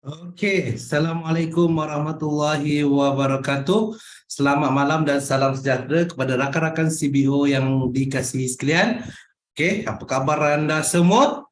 Okey, Assalamualaikum warahmatullahi wabarakatuh. Selamat malam dan salam sejahtera kepada rakan-rakan CBO yang dikasihi sekalian. Okey, apa khabar anda semua?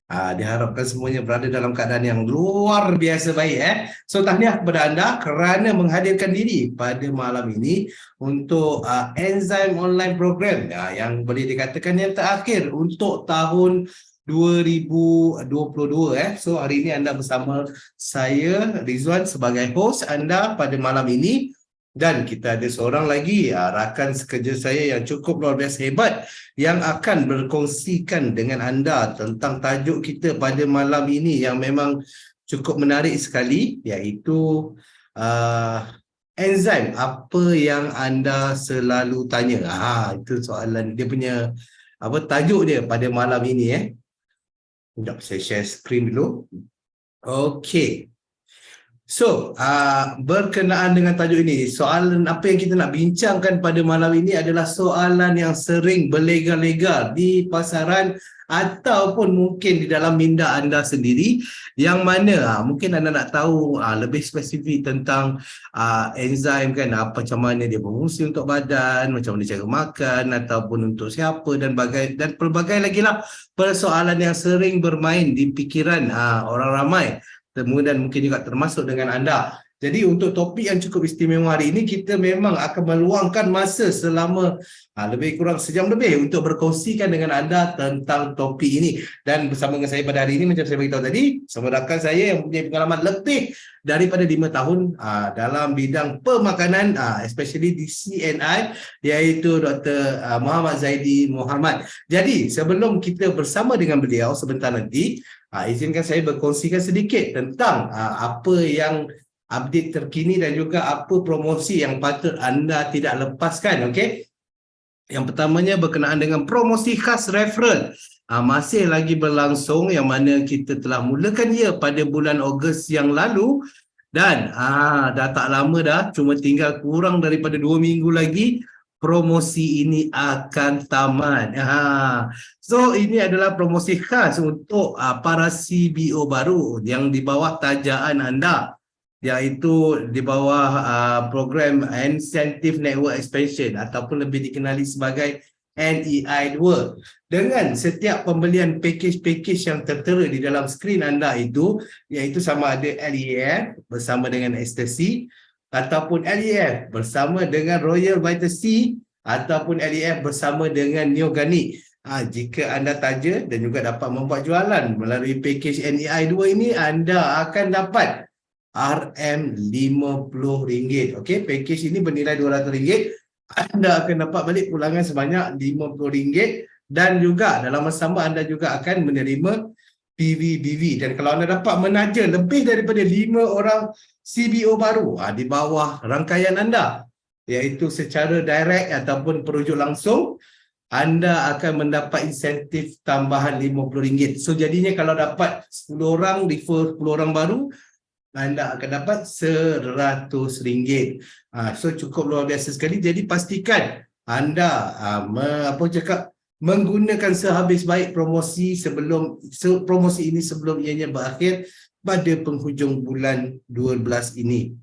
Diharapkan semuanya berada dalam keadaan yang luar biasa baik. So, tahniah kepada anda kerana menghadirkan diri pada malam ini untuk Enzyme Online Program yang boleh dikatakan yang terakhir untuk tahun 2022. So, hari ini anda bersama saya, Rizwan, sebagai host anda pada malam ini. Dan kita ada seorang lagi rakan sekerja saya yang cukup luar biasa hebat yang akan berkongsikan dengan anda tentang tajuk kita pada malam ini yang memang cukup menarik sekali, iaitu enzim. Apa yang anda selalu tanya? Itu soalan dia punya tajuk dia pada malam ini. Sekejap, saya share screen dulu. Okey. So, berkenaan dengan tajuk ini, soalan apa yang kita nak bincangkan pada malam ini adalah soalan yang sering berlega-lega di pasaran ataupun mungkin di dalam minda anda sendiri, yang mana mungkin anda nak tahu lebih spesifik tentang enzim kan, macam mana dia berfungsi untuk badan, macam mana cara makan ataupun untuk siapa dan pelbagai lagi lah persoalan yang sering bermain di fikiran orang ramai. Kemudian mungkin juga termasuk dengan anda. Jadi untuk topik yang cukup istimewa hari ini, kita memang akan meluangkan masa selama lebih kurang sejam lebih untuk berkongsikan dengan anda tentang topik ini. Dan bersama dengan saya pada hari ini, macam saya beritahu tadi, sama rakan saya yang punya pengalaman lebih daripada 5 tahun dalam bidang pemakanan, especially di CNI, iaitu Dr. Muhammad Zaidi Muhammad. Jadi sebelum kita bersama dengan beliau sebentar nanti, izinkan saya berkongsikan sedikit tentang apa yang update terkini dan juga apa promosi yang patut anda tidak lepaskan. Okey. Yang pertamanya berkenaan dengan promosi khas referral. Masih lagi berlangsung, yang mana kita telah mulakan ia pada bulan Ogos yang lalu dan dah tak lama dah, cuma tinggal kurang daripada 2 minggu lagi promosi ini akan tamat. So ini adalah promosi khas untuk para CBO baru yang di bawah tajaan anda, iaitu di bawah program Incentive Network Expansion ataupun lebih dikenali sebagai NEI2. Dengan setiap pembelian package-package yang tertera di dalam skrin anda itu, iaitu sama ada LEF bersama dengan Ecstasy, ataupun LEF bersama dengan Royal Vital C, ataupun LEF bersama dengan Neogani. Jika anda taja dan juga dapat membuat jualan melalui package NEI2 ini, anda akan dapat RM50. Okey, package ini bernilai RM200. Anda akan dapat balik pulangan sebanyak RM50 dan juga dalam masa sama anda juga akan menerima PVBV. Dan kalau anda dapat menaja lebih daripada 5 orang CBO baru di bawah rangkaian anda, iaitu secara direct ataupun perujuk langsung, anda akan mendapat insentif tambahan RM50. So jadinya kalau dapat 10 orang refer 10 orang baru, anda akan dapat RM100. So cukup luar biasa sekali. Jadi pastikan anda menggunakan sehabis baik promosi ini sebelum ianya berakhir pada penghujung bulan 12 ini.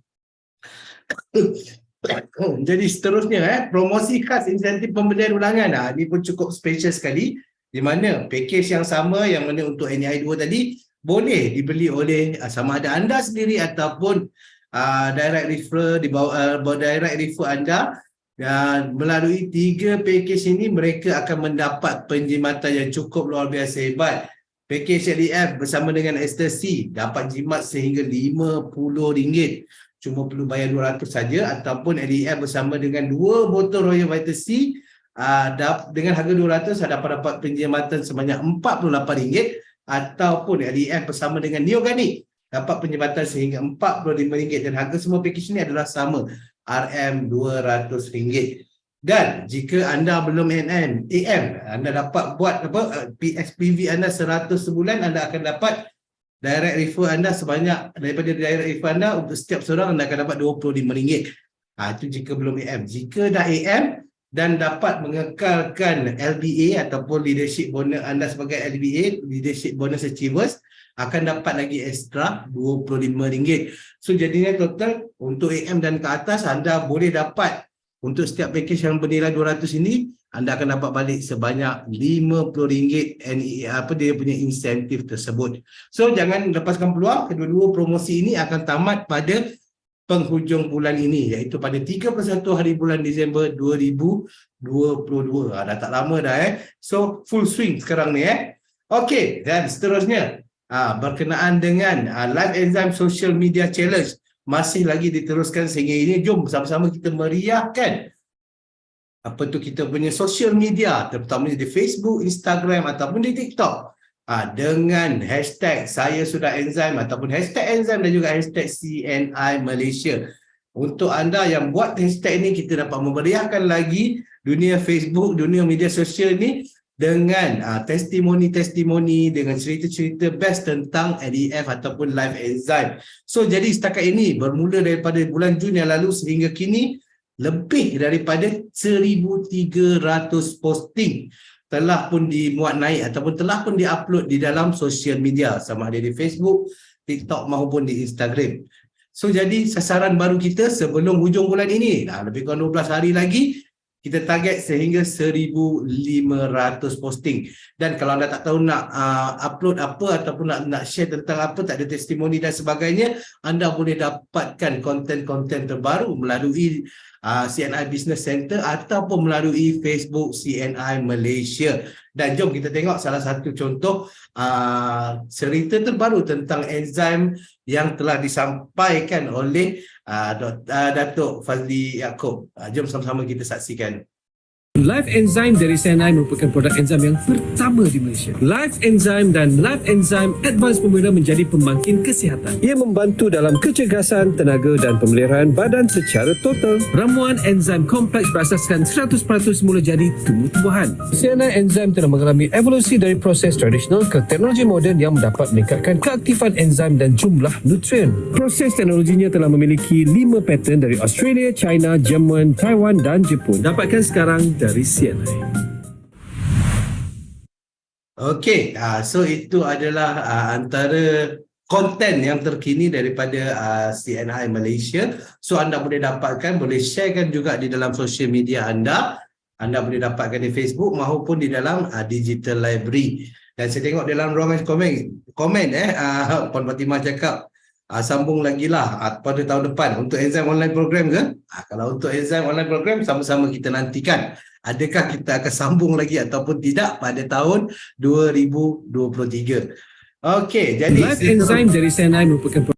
Jadi seterusnya, promosi khas insentif pembelian ulangan. Ini pun cukup special sekali, di mana package yang sama yang mana untuk NEI2 tadi boleh dibeli oleh sama ada anda sendiri ataupun direct refer di bawah direct refer anda. Dan melalui 3 package ini, mereka akan mendapat penjimatan yang cukup luar biasa hebat. Package LEF bersama dengan Ecstasy dapat jimat sehingga RM50. Cuma perlu bayar RM200 saja, ataupun LEF bersama dengan 2 botol Royal Vital C dengan harga RM200 dapat penjimatan sebanyak RM48, ataupun LEF bersama dengan Neogani dapat penjimatan sehingga RM45, dan harga semua package ini adalah sama, RM200. Dan jika anda belum AM, anda dapat buat PSPV anda 100 sebulan, anda akan dapat direct refer anda sebanyak, daripada direct refer anda untuk setiap seorang, anda akan dapat RM25. Itu jika belum AM. Jika dah AM dan dapat mengekalkan LBA ataupun leadership bonus anda sebagai LBA, leadership bonus achievers, akan dapat lagi ekstra RM25. So jadinya total untuk AM dan ke atas anda boleh dapat untuk setiap package yang bernilai 200 ini, anda akan dapat balik sebanyak RM50 apa dia punya insentif tersebut. So jangan lepaskan peluang, kedua-dua promosi ini akan tamat pada penghujung bulan ini, iaitu pada 31 hari bulan Disember 2022. Dah tak lama dah So full swing sekarang ni Okey, dan seterusnya berkenaan dengan Live Enzyme Social Media Challenge masih lagi diteruskan sehingga ini. Jom sama-sama kita meriahkan apa tu kita punya social media, terutamanya di Facebook, Instagram ataupun di TikTok dengan hashtag saya sudah enzyme ataupun hashtag enzyme dan juga hashtag CNI Malaysia. Untuk anda yang buat hashtag ini, kita dapat memeriahkan lagi dunia Facebook, dunia media sosial ni dengan testimoni-testimoni, dengan cerita-cerita best tentang LEF ataupun Live Enzyme. So jadi setakat ini bermula daripada bulan Jun yang lalu sehingga kini, lebih daripada 1,300 posting telah pun dimuat naik ataupun telah pun diupload di dalam sosial media, sama ada di Facebook, TikTok maupun di Instagram. So jadi sasaran baru kita sebelum hujung bulan ini, lebih kurang 12 hari lagi, kita target sehingga 1,500 posting. Dan kalau anda tak tahu nak upload apa ataupun nak share tentang apa, tak ada testimoni dan sebagainya, anda boleh dapatkan konten-konten terbaru melalui CNI Business Center ataupun melalui Facebook CNI Malaysia. Dan jom kita tengok salah satu contoh cerita terbaru tentang enzim yang telah disampaikan oleh Datuk Fazli Yaakob. Jom sama-sama kita saksikan. Live Enzyme dari CNI merupakan produk enzim yang pertama di Malaysia. Live Enzyme dan Live Enzyme Advanced Formula menjadi pembangkit kesihatan. Ia membantu dalam kecergasan, tenaga dan pemeliharaan badan secara total. Ramuan enzim kompleks berasaskan 100% semula jadi tumbuh-tumbuhan. CNI Enzyme telah mengalami evolusi dari proses tradisional ke teknologi moden yang dapat meningkatkan keaktifan enzim dan jumlah nutrien. Proses teknologinya telah memiliki 5 paten dari Australia, China, Jerman, Taiwan dan Jepun. Dapatkan sekarang dari CNI. Okey, so itu adalah antara konten yang terkini daripada CNI Malaysia. So anda boleh dapatkan, boleh sharekan juga di dalam social media anda. Anda boleh dapatkan di Facebook maupun di dalam digital library. Dan saya tengok dalam ruangan komen Puan Fatimah cakap sambung lagi lah pada tahun depan untuk enzim online program ke? Kalau untuk enzim online program, sama-sama kita nantikan. Adakah kita akan sambung lagi ataupun tidak pada tahun 2023. Okey, jadi Live Enzyme dari CNI merupakan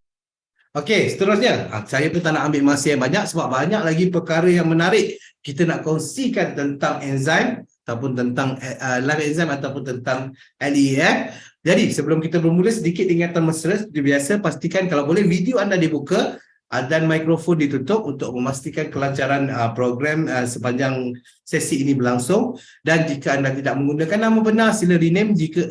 okey, seterusnya saya pun tak nak ambil masa yang banyak sebab banyak lagi perkara yang menarik kita nak kongsikan tentang enzim ataupun tentang live enzyme ataupun tentang LEF. Jadi sebelum kita bermula, sedikit ingatan mesra seperti biasa, pastikan kalau boleh video anda dibuka dan mikrofon ditutup untuk memastikan kelancaran program sepanjang sesi ini berlangsung. Dan jika anda tidak menggunakan nama benar, sila rename jika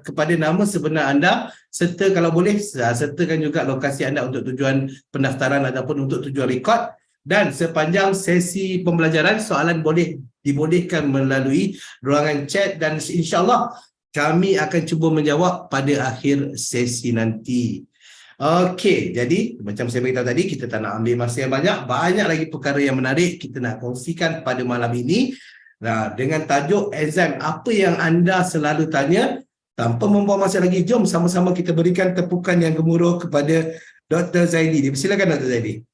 kepada nama sebenar anda, serta kalau boleh sertakan juga lokasi anda untuk tujuan pendaftaran ataupun untuk tujuan rekod. Dan sepanjang sesi pembelajaran, soalan boleh dibolehkan melalui ruangan chat dan insya-Allah kami akan cuba menjawab pada akhir sesi nanti. Okey, jadi macam saya beritahu tadi, kita tak nak ambil masa yang banyak. Banyak lagi perkara yang menarik kita nak kongsikan pada malam ini. Dengan tajuk enzim apa yang anda selalu tanya. Tanpa membuang masa lagi, jom sama-sama kita berikan tepukan yang gemuruh kepada Dr. Zaidi. Silakan Dr. Zaidi.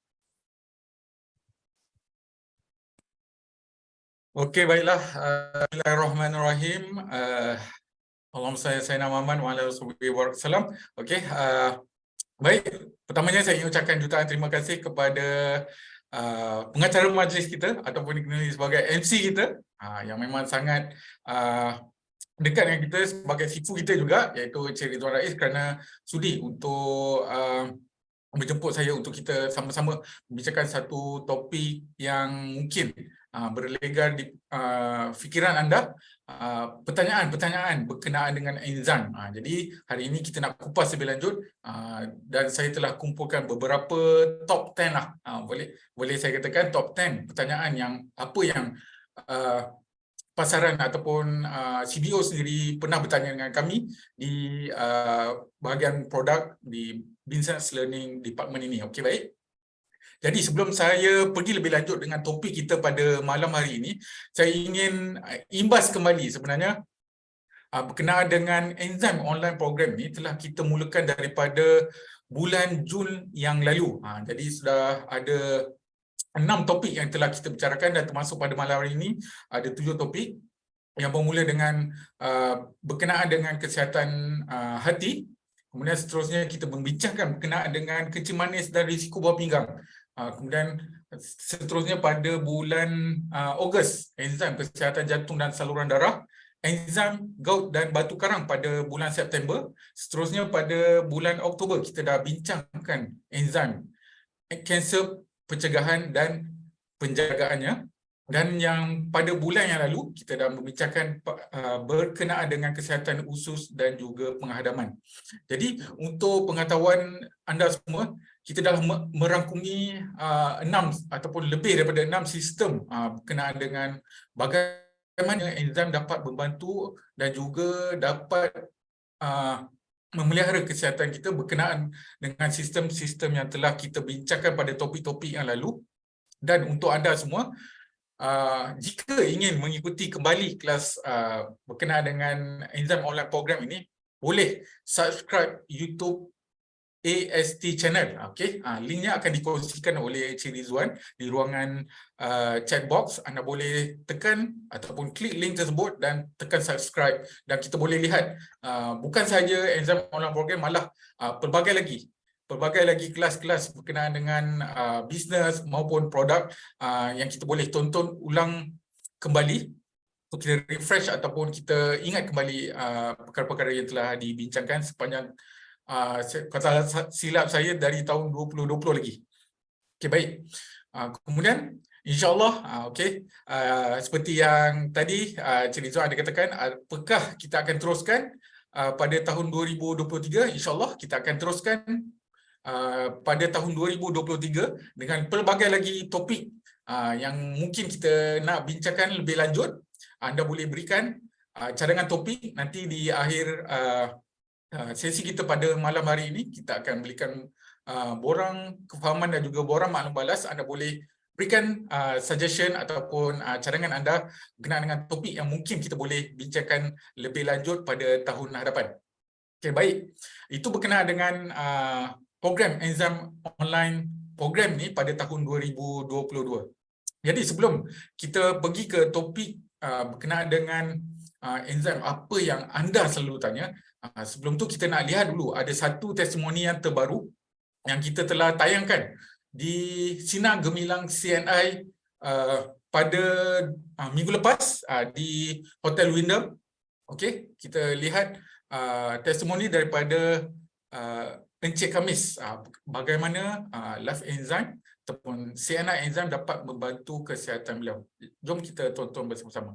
Okey, baiklah. Bismillahirrahmanirrahim. Allahumma salli ala sayyidina Muhammad wa ala alihi wasallam. Okey, baik. Pertamanya saya ingin ucapkan jutaan terima kasih kepada pengacara majlis kita ataupun dikenali sebagai MC kita yang memang sangat dekat dengan kita sebagai sifu kita juga, iaitu Encik Ridwan Rais, kerana sudi untuk menjemput saya untuk kita sama-sama membicarakan satu topik yang mungkin berlegar di fikiran anda, pertanyaan-pertanyaan berkenaan dengan enzim. Jadi hari ini kita nak kupas lebih lanjut dan saya telah kumpulkan beberapa top 10 lah. Boleh saya katakan top 10 pertanyaan yang apa yang pasaran ataupun CBO sendiri pernah bertanya dengan kami di bahagian produk di Business Learning Department ini. Okey, baik. Jadi sebelum saya pergi lebih lanjut dengan topik kita pada malam hari ini, saya ingin imbas kembali sebenarnya berkenaan dengan enzim online program ni telah kita mulakan daripada bulan Jun yang lalu. Jadi sudah ada 6 topik yang telah kita bicarakan dan termasuk pada malam hari ini ada 7 topik yang bermula dengan berkenaan dengan kesihatan hati. Kemudian seterusnya kita membincangkan berkenaan dengan kencing manis dan risiko buah pinggang. Kemudian seterusnya pada bulan Ogos, enzim kesihatan jantung dan saluran darah, enzim gout dan batu karang pada bulan September. Seterusnya pada bulan Oktober kita dah bincangkan enzim kanser pencegahan dan penjagaannya. Dan yang pada bulan yang lalu kita dah membincangkan berkenaan dengan kesihatan usus dan juga penghadaman. Jadi untuk pengetahuan anda semua, kita dah merangkumi 6 ataupun lebih daripada 6 sistem berkenaan dengan bagaimana enzim dapat membantu dan juga dapat memelihara kesihatan kita berkenaan dengan sistem-sistem yang telah kita bincangkan pada topik-topik yang lalu. Dan untuk anda semua, jika ingin mengikuti kembali kelas berkenaan dengan enzim online program ini, boleh subscribe YouTube AST channel. Okey, linknya akan dikongsikan oleh Encik Rizwan di ruangan chat box. Anda boleh tekan ataupun klik link tersebut dan tekan subscribe, dan kita boleh lihat bukan sahaja enzim online program, malah pelbagai lagi kelas-kelas berkenaan dengan bisnes maupun produk yang kita boleh tonton ulang kembali untuk kita refresh ataupun kita ingat kembali perkara-perkara yang telah dibincangkan sepanjang kalau silap saya dari tahun 2020 lagi. Okey, baik. Kemudian insya-Allah seperti yang tadi Encik Rizwan ada katakan, apakah kita akan teruskan pada tahun 2023? Insya-Allah kita akan teruskan pada tahun 2023 dengan pelbagai lagi topik yang mungkin kita nak bincangkan lebih lanjut. Anda boleh berikan cadangan topik nanti di akhir sesi kita pada malam hari ini. Kita akan berikan borang kefahaman dan juga borang maklum balas. Anda boleh berikan suggestion ataupun cadangan anda berkenaan dengan topik yang mungkin kita boleh bincangkan lebih lanjut pada tahun hadapan. Okey, baik. Itu berkenaan dengan program enzim online program ni pada tahun 2022. Jadi sebelum kita pergi ke topik berkenaan dengan enzim apa yang anda selalu tanya, sebelum tu kita nak lihat dulu ada satu testimoni yang terbaru yang kita telah tayangkan di Sinar Gemilang CNI pada minggu lepas di Hotel Wyndham. Okey, kita lihat testimoni daripada Encik Kamis, bagaimana Life Enzyme ataupun CNI Enzyme dapat membantu kesihatan beliau. Jom kita tonton bersama-sama.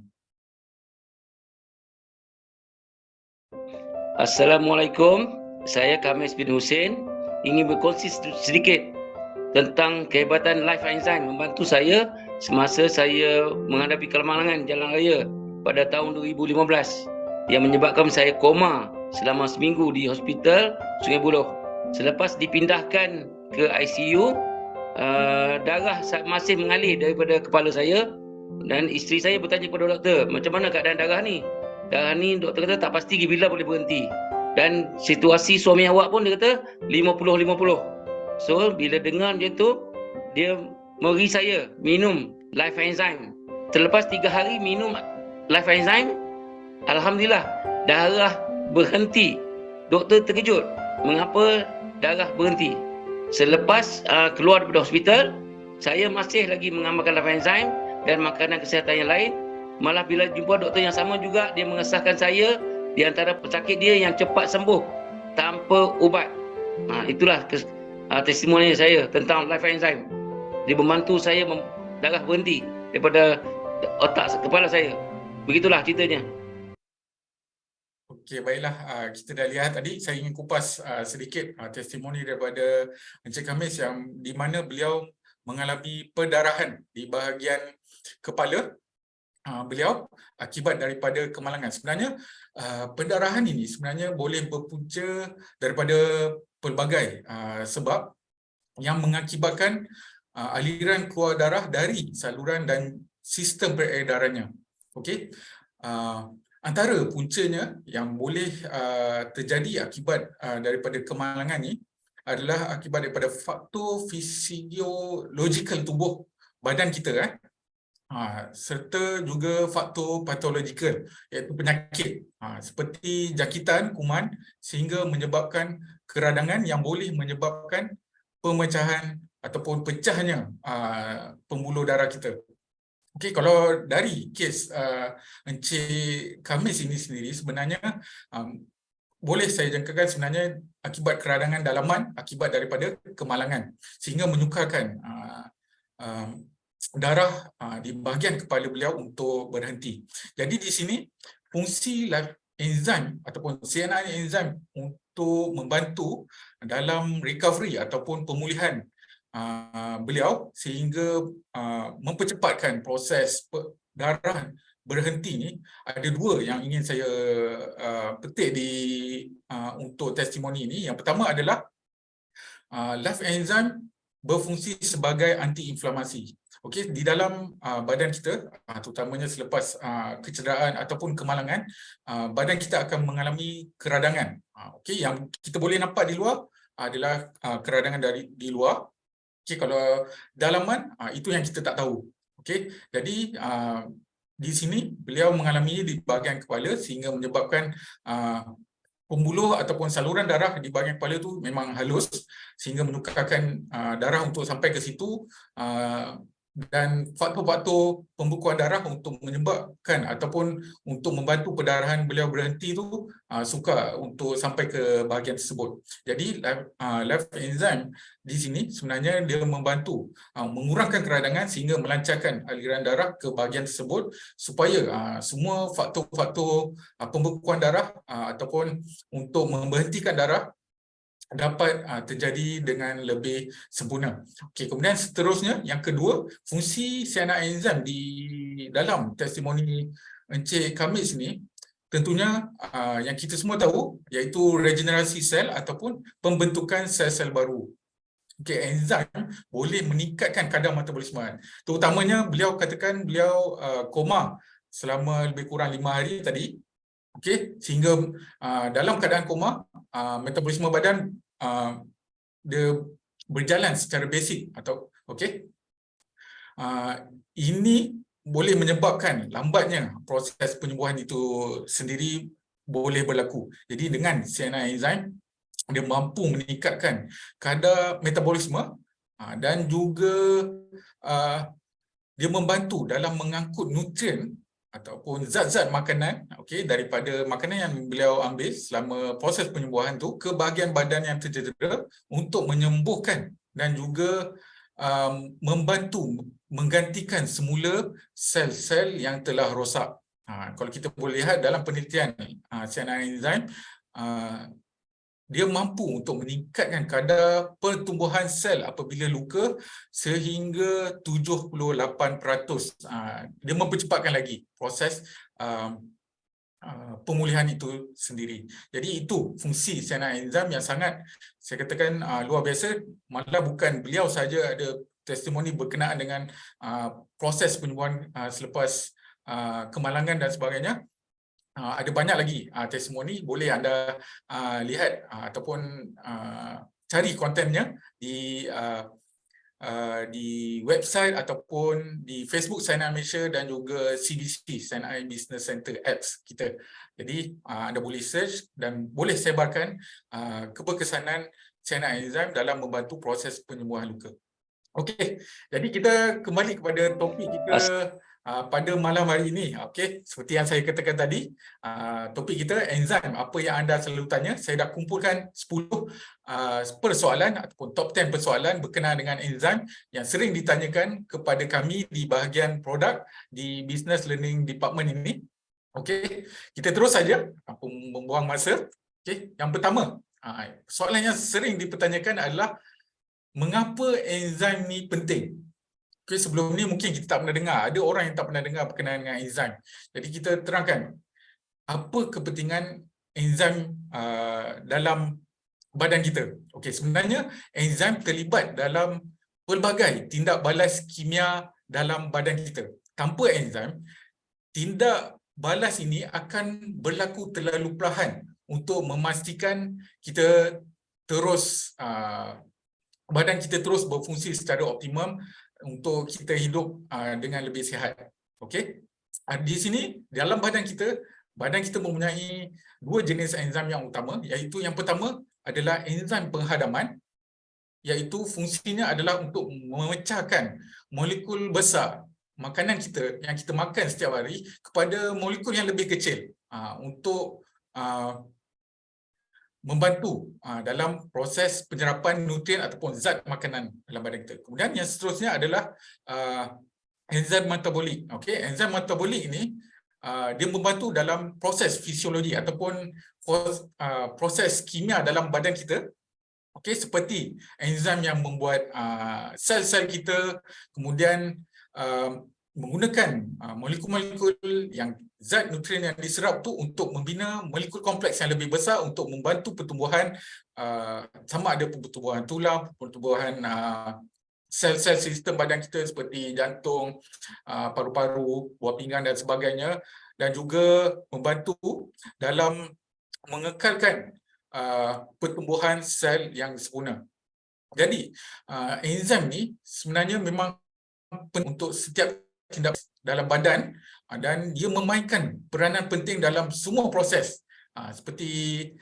Assalamualaikum, saya Kamis bin Hussein ingin berkongsi sedikit tentang kehebatan Life Enzyme membantu saya semasa saya menghadapi kemalangan jalan raya pada tahun 2015 yang menyebabkan saya koma selama seminggu di hospital Sungai Buloh. Selepas dipindahkan ke ICU, darah masih mengalir daripada kepala saya dan isteri saya bertanya kepada doktor, macam mana keadaan darah ni? Darah ni doktor kata tak pasti bila boleh berhenti. Dan situasi suami awak pun dia kata 50-50. So bila dengar macam tu, dia beri saya minum Life Enzyme. Terlepas 3 hari minum Life Enzyme, alhamdulillah darah berhenti. Doktor terkejut, mengapa darah berhenti? Selepas keluar daripada hospital, saya masih lagi mengamalkan Life Enzyme dan makanan kesihatan yang lain. Malah bila jumpa doktor yang sama juga, dia mengesahkan saya di antara pesakit dia yang cepat sembuh tanpa ubat. Itulah testimoni saya tentang Life Enzyme. Dia membantu saya darah berhenti daripada otak kepala saya. Begitulah ceritanya. Okey, baiklah. Kita dah lihat tadi. Saya ingin kupas sedikit testimoni daripada Encik Kamis yang di mana beliau mengalami perdarahan di bahagian kepala beliau akibat daripada kemalangan. Sebenarnya pendarahan ini sebenarnya boleh berpunca daripada pelbagai sebab yang mengakibatkan aliran keluar darah dari saluran dan sistem peredarannya. Okey. Antara puncanya yang boleh terjadi akibat daripada kemalangan ni adalah akibat daripada faktor fisiologikal tubuh badan kita serta juga faktor patologikal iaitu penyakit seperti jangkitan kuman sehingga menyebabkan keradangan yang boleh menyebabkan pemecahan ataupun pecahnya pembuluh darah kita. Okey, kalau dari kes Encik Kamis ini sendiri sebenarnya boleh saya jangkakan sebenarnya akibat keradangan dalaman akibat daripada kemalangan sehingga menyukarkan darah di bahagian kepala beliau untuk berhenti. Jadi di sini fungsi life enzyme ataupun CNI enzyme untuk membantu dalam recovery ataupun pemulihan beliau sehingga mempercepatkan proses darah berhenti ni. Ada dua yang ingin saya petik untuk testimoni ini. Yang pertama adalah life enzyme berfungsi sebagai anti-inflamasi. Okey, di dalam badan kita, terutamanya selepas kecederaan ataupun kemalangan, badan kita akan mengalami keradangan. Okey, yang kita boleh nampak di luar adalah keradangan di luar. Okey, kalau dalaman itu yang kita tak tahu. Okey, jadi di sini beliau mengalami di bahagian kepala sehingga menyebabkan pembuluh ataupun saluran darah di bahagian kepala tu memang halus sehingga menukarkan darah untuk sampai ke situ, dan faktor-faktor pembekuan darah untuk menyebabkan ataupun untuk membantu perdarahan beliau berhenti tu sukar untuk sampai ke bahagian tersebut. Jadi life enzyme di sini sebenarnya dia membantu mengurangkan keradangan sehingga melancarkan aliran darah ke bahagian tersebut supaya semua faktor-faktor pembekuan darah ataupun untuk memberhentikan darah dapat terjadi dengan lebih sempurna. Okey, kemudian seterusnya yang kedua, fungsi CNI enzyme di dalam testimoni Encik Kamis ni tentunya yang kita semua tahu iaitu regenerasi sel ataupun pembentukan sel-sel baru. Okey, enzyme boleh meningkatkan kadar metabolisme. Terutamanya beliau katakan beliau koma selama lebih kurang 5 hari tadi. Okey, sehingga dalam keadaan koma metabolisme badan dia berjalan secara basic atau okey. Ini boleh menyebabkan lambatnya proses penyembuhan itu sendiri boleh berlaku. Jadi dengan CNI enzyme dia mampu meningkatkan kadar metabolisme dan juga dia membantu dalam mengangkut nutrien ataupun zat-zat makanan daripada makanan yang beliau ambil selama proses penyembuhan tu ke bahagian badan yang tercedera untuk menyembuhkan dan juga membantu menggantikan semula sel-sel yang telah rosak. Kalau kita boleh lihat dalam penelitian CNI enzyme, dia mampu untuk meningkatkan kadar pertumbuhan sel apabila luka sehingga 78%. Dia mempercepatkan lagi proses pemulihan itu sendiri. Jadi itu fungsi CNI enzyme yang sangat, saya katakan luar biasa. Malah bukan beliau saja ada testimoni berkenaan dengan proses penyembuhan selepas kemalangan dan sebagainya. Ada banyak lagi testimoni, boleh anda lihat ataupun cari kontennya di website ataupun di Facebook CNI Malaysia dan juga CBC CNI Business Center apps kita. Jadi anda boleh search dan boleh sebarkan keberkesanan CNI enzyme dalam membantu proses penyembuhan luka. Okey, jadi kita kembali kepada topik kita pada malam hari ini. Okey, seperti yang saya katakan tadi, topik kita enzim. Apa yang anda selalu tanya, saya dah kumpulkan 10 persoalan ataupun top 10 persoalan berkenaan dengan enzim yang sering ditanyakan kepada kami di bahagian produk di Business Learning Department ini. Okey, kita terus saja tanpa membuang masa. Okey, yang pertama, soalan yang sering dipertanyakan adalah mengapa enzim ni penting? Okay, sebelum ni mungkin kita tak pernah dengar. Ada orang yang tak pernah dengar berkenaan dengan enzim. Jadi kita terangkan apa kepentingan enzim dalam badan kita. Okey, sebenarnya enzim terlibat dalam pelbagai tindak balas kimia dalam badan kita. Tanpa enzim, tindak balas ini akan berlaku terlalu perlahan untuk memastikan kita terus badan kita terus berfungsi secara optimum untuk kita hidup dengan lebih sihat. Okey. Di sini dalam badan kita mempunyai dua jenis enzim yang utama, iaitu yang pertama adalah enzim penghadaman, iaitu fungsinya adalah untuk memecahkan molekul besar makanan kita yang kita makan setiap hari kepada molekul yang lebih kecil untuk membantu dalam proses penyerapan nutrien ataupun zat makanan dalam badan kita. Kemudian yang seterusnya adalah enzim metabolik. Okey, enzim metabolik ini dia membantu dalam proses fisiologi ataupun proses kimia dalam badan kita. Okey, seperti enzim yang membuat sel-sel kita kemudian menggunakan molekul-molekul yang zat nutrien yang diserap tu untuk membina molekul kompleks yang lebih besar untuk membantu pertumbuhan sama ada pertumbuhan tulang, pertumbuhan sel-sel sistem badan kita seperti jantung, paru-paru, buah pinggang dan sebagainya, dan juga membantu dalam mengekalkan pertumbuhan sel yang sempurna. Jadi enzim ni sebenarnya memang penting untuk setiap tindak dalam badan dan dia memainkan peranan penting dalam semua proses seperti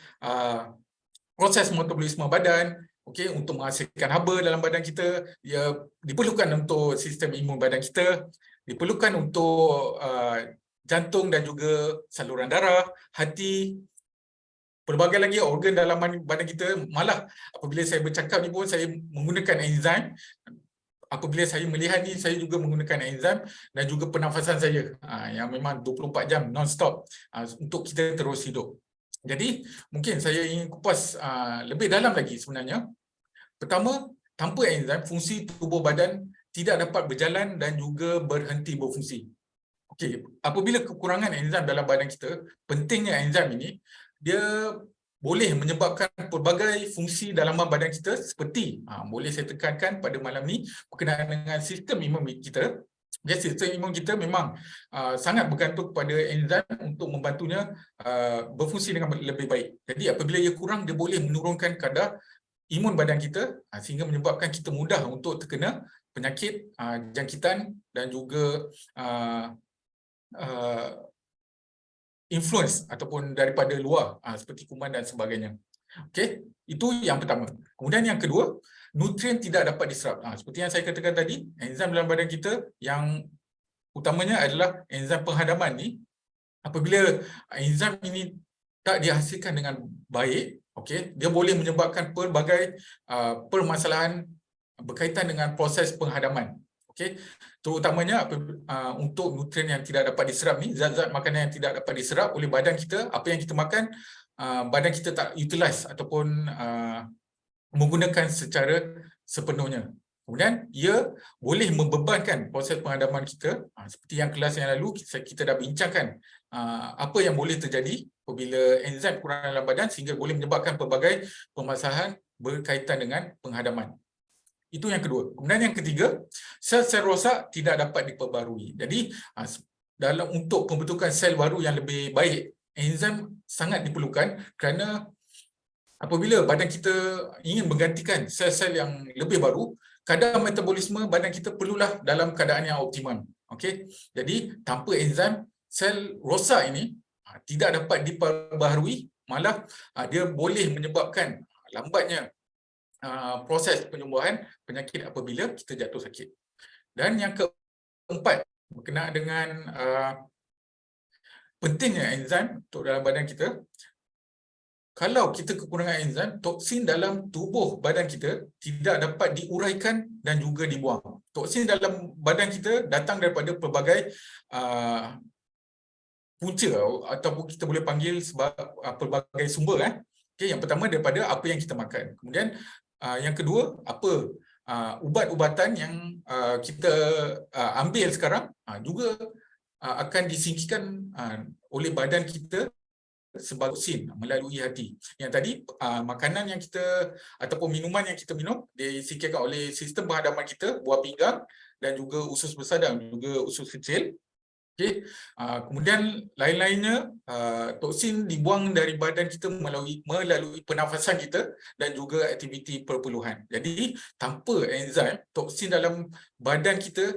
proses metabolisme badan, okey, untuk menghasilkan haba dalam badan kita, dia diperlukan untuk sistem imun badan kita, diperlukan untuk jantung dan juga saluran darah, hati, pelbagai lagi organ dalam badan kita. Malah apabila saya bercakap ni pun saya menggunakan enzim. Apabila saya melihat ni, saya juga menggunakan enzim dan juga pernafasan saya yang memang 24 jam non-stop untuk kita terus hidup. Jadi mungkin saya ingin kupas lebih dalam lagi sebenarnya. Pertama, tanpa enzim, fungsi tubuh badan tidak dapat berjalan dan juga berhenti berfungsi. Okey, apabila kekurangan enzim dalam badan kita, pentingnya enzim ini, dia boleh menyebabkan pelbagai fungsi dalaman badan kita seperti boleh saya tekankan pada malam ni berkenaan dengan sistem imun kita. Sistem imun kita memang sangat bergantung kepada enzim untuk membantunya berfungsi dengan lebih baik. Jadi apabila ia kurang, dia boleh menurunkan kadar imun badan kita sehingga menyebabkan kita mudah untuk terkena penyakit jangkitan dan juga influence ataupun daripada luar seperti kuman dan sebagainya. Okey, itu yang pertama. Kemudian yang kedua, nutrien tidak dapat diserap. Seperti yang saya katakan tadi, enzim dalam badan kita yang utamanya adalah enzim penghadaman ni. Apabila enzim ini tak dihasilkan dengan baik, okey, dia boleh menyebabkan pelbagai permasalahan berkaitan dengan proses penghadaman. Okay. Terutamanya untuk nutrien yang tidak dapat diserap ni, zat-zat makanan yang tidak dapat diserap oleh badan kita, apa yang kita makan, badan kita tak utilize ataupun menggunakan secara sepenuhnya. Kemudian ia boleh membebankan proses penghadaman kita, seperti yang kelas yang lalu kita dah bincangkan apa yang boleh terjadi apabila enzim kurang dalam badan sehingga boleh menyebabkan pelbagai permasalahan berkaitan dengan penghadaman. Itu yang kedua. Kemudian yang ketiga, sel-sel rosak tidak dapat diperbarui. Jadi untuk pembentukan sel baru yang lebih baik, enzim sangat diperlukan kerana apabila badan kita ingin menggantikan sel-sel yang lebih baru, kadar metabolisme badan kita perlulah dalam keadaan yang optimum. Okey. Jadi tanpa enzim, sel rosak ini tidak dapat diperbaharui, malah dia boleh menyebabkan lambatnya proses penyembuhan penyakit apabila kita jatuh sakit. Dan yang keempat, berkenaan dengan pentingnya enzim untuk dalam badan kita. Kalau kita kekurangan enzim, toksin dalam tubuh badan kita tidak dapat diuraikan dan juga dibuang. Toksin dalam badan kita datang daripada pelbagai punca ataupun kita boleh panggil sebab pelbagai sumber. Okay, yang pertama daripada apa yang kita makan. Kemudian yang kedua, apa ubat-ubatan yang kita ambil sekarang juga akan disingkirkan oleh badan kita sebagai toksin melalui hati. Yang tadi makanan yang kita ataupun minuman yang kita minum disingkirkan oleh sistem penghadapan kita, buah pinggang dan juga usus besar dan juga usus kecil. Okey. Kemudian lain-lainnya toksin dibuang dari badan kita melalui pernafasan kita dan juga aktiviti perpeluhan. Jadi tanpa enzim, toksin dalam badan kita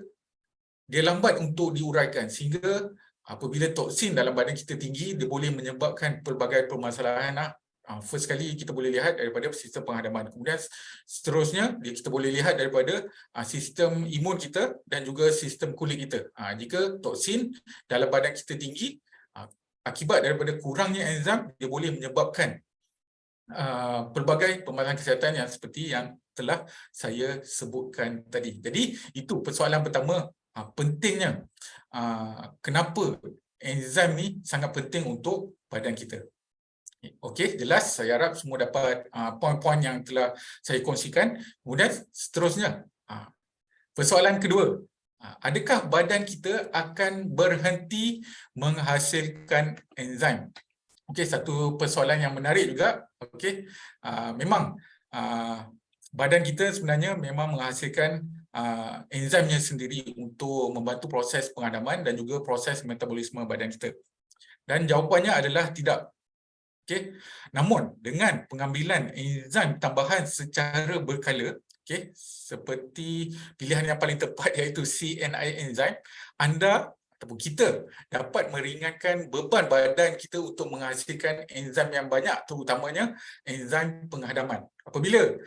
dia lambat untuk diuraikan sehingga apabila toksin dalam badan kita tinggi, dia boleh menyebabkan pelbagai permasalahan. First kali kita boleh lihat daripada sistem penghadapan. Kemudian seterusnya kita boleh lihat daripada sistem imun kita dan juga sistem kulit kita. Jika toksin dalam badan kita tinggi, akibat daripada kurangnya enzim, dia boleh menyebabkan pelbagai permasalahan kesihatan yang seperti yang telah saya sebutkan tadi. Jadi itu persoalan pertama, pentingnya kenapa enzim ni sangat penting untuk badan kita. Okey, jelas. Saya harap semua dapat poin-poin yang telah saya kongsikan. Kemudian seterusnya, persoalan kedua, adakah badan kita akan berhenti menghasilkan enzim? Okey, satu persoalan yang menarik juga. Okey, memang badan kita sebenarnya memang menghasilkan enzimnya sendiri untuk membantu proses penghadaman dan juga proses metabolisme badan kita. Dan jawapannya adalah tidak. Okey. Namun dengan pengambilan enzim tambahan secara berkala, okey, seperti pilihan yang paling tepat iaitu CNI enzim, anda ataupun kita dapat meringankan beban badan kita untuk menghasilkan enzim yang banyak, terutamanya enzim penghadaman. Apabila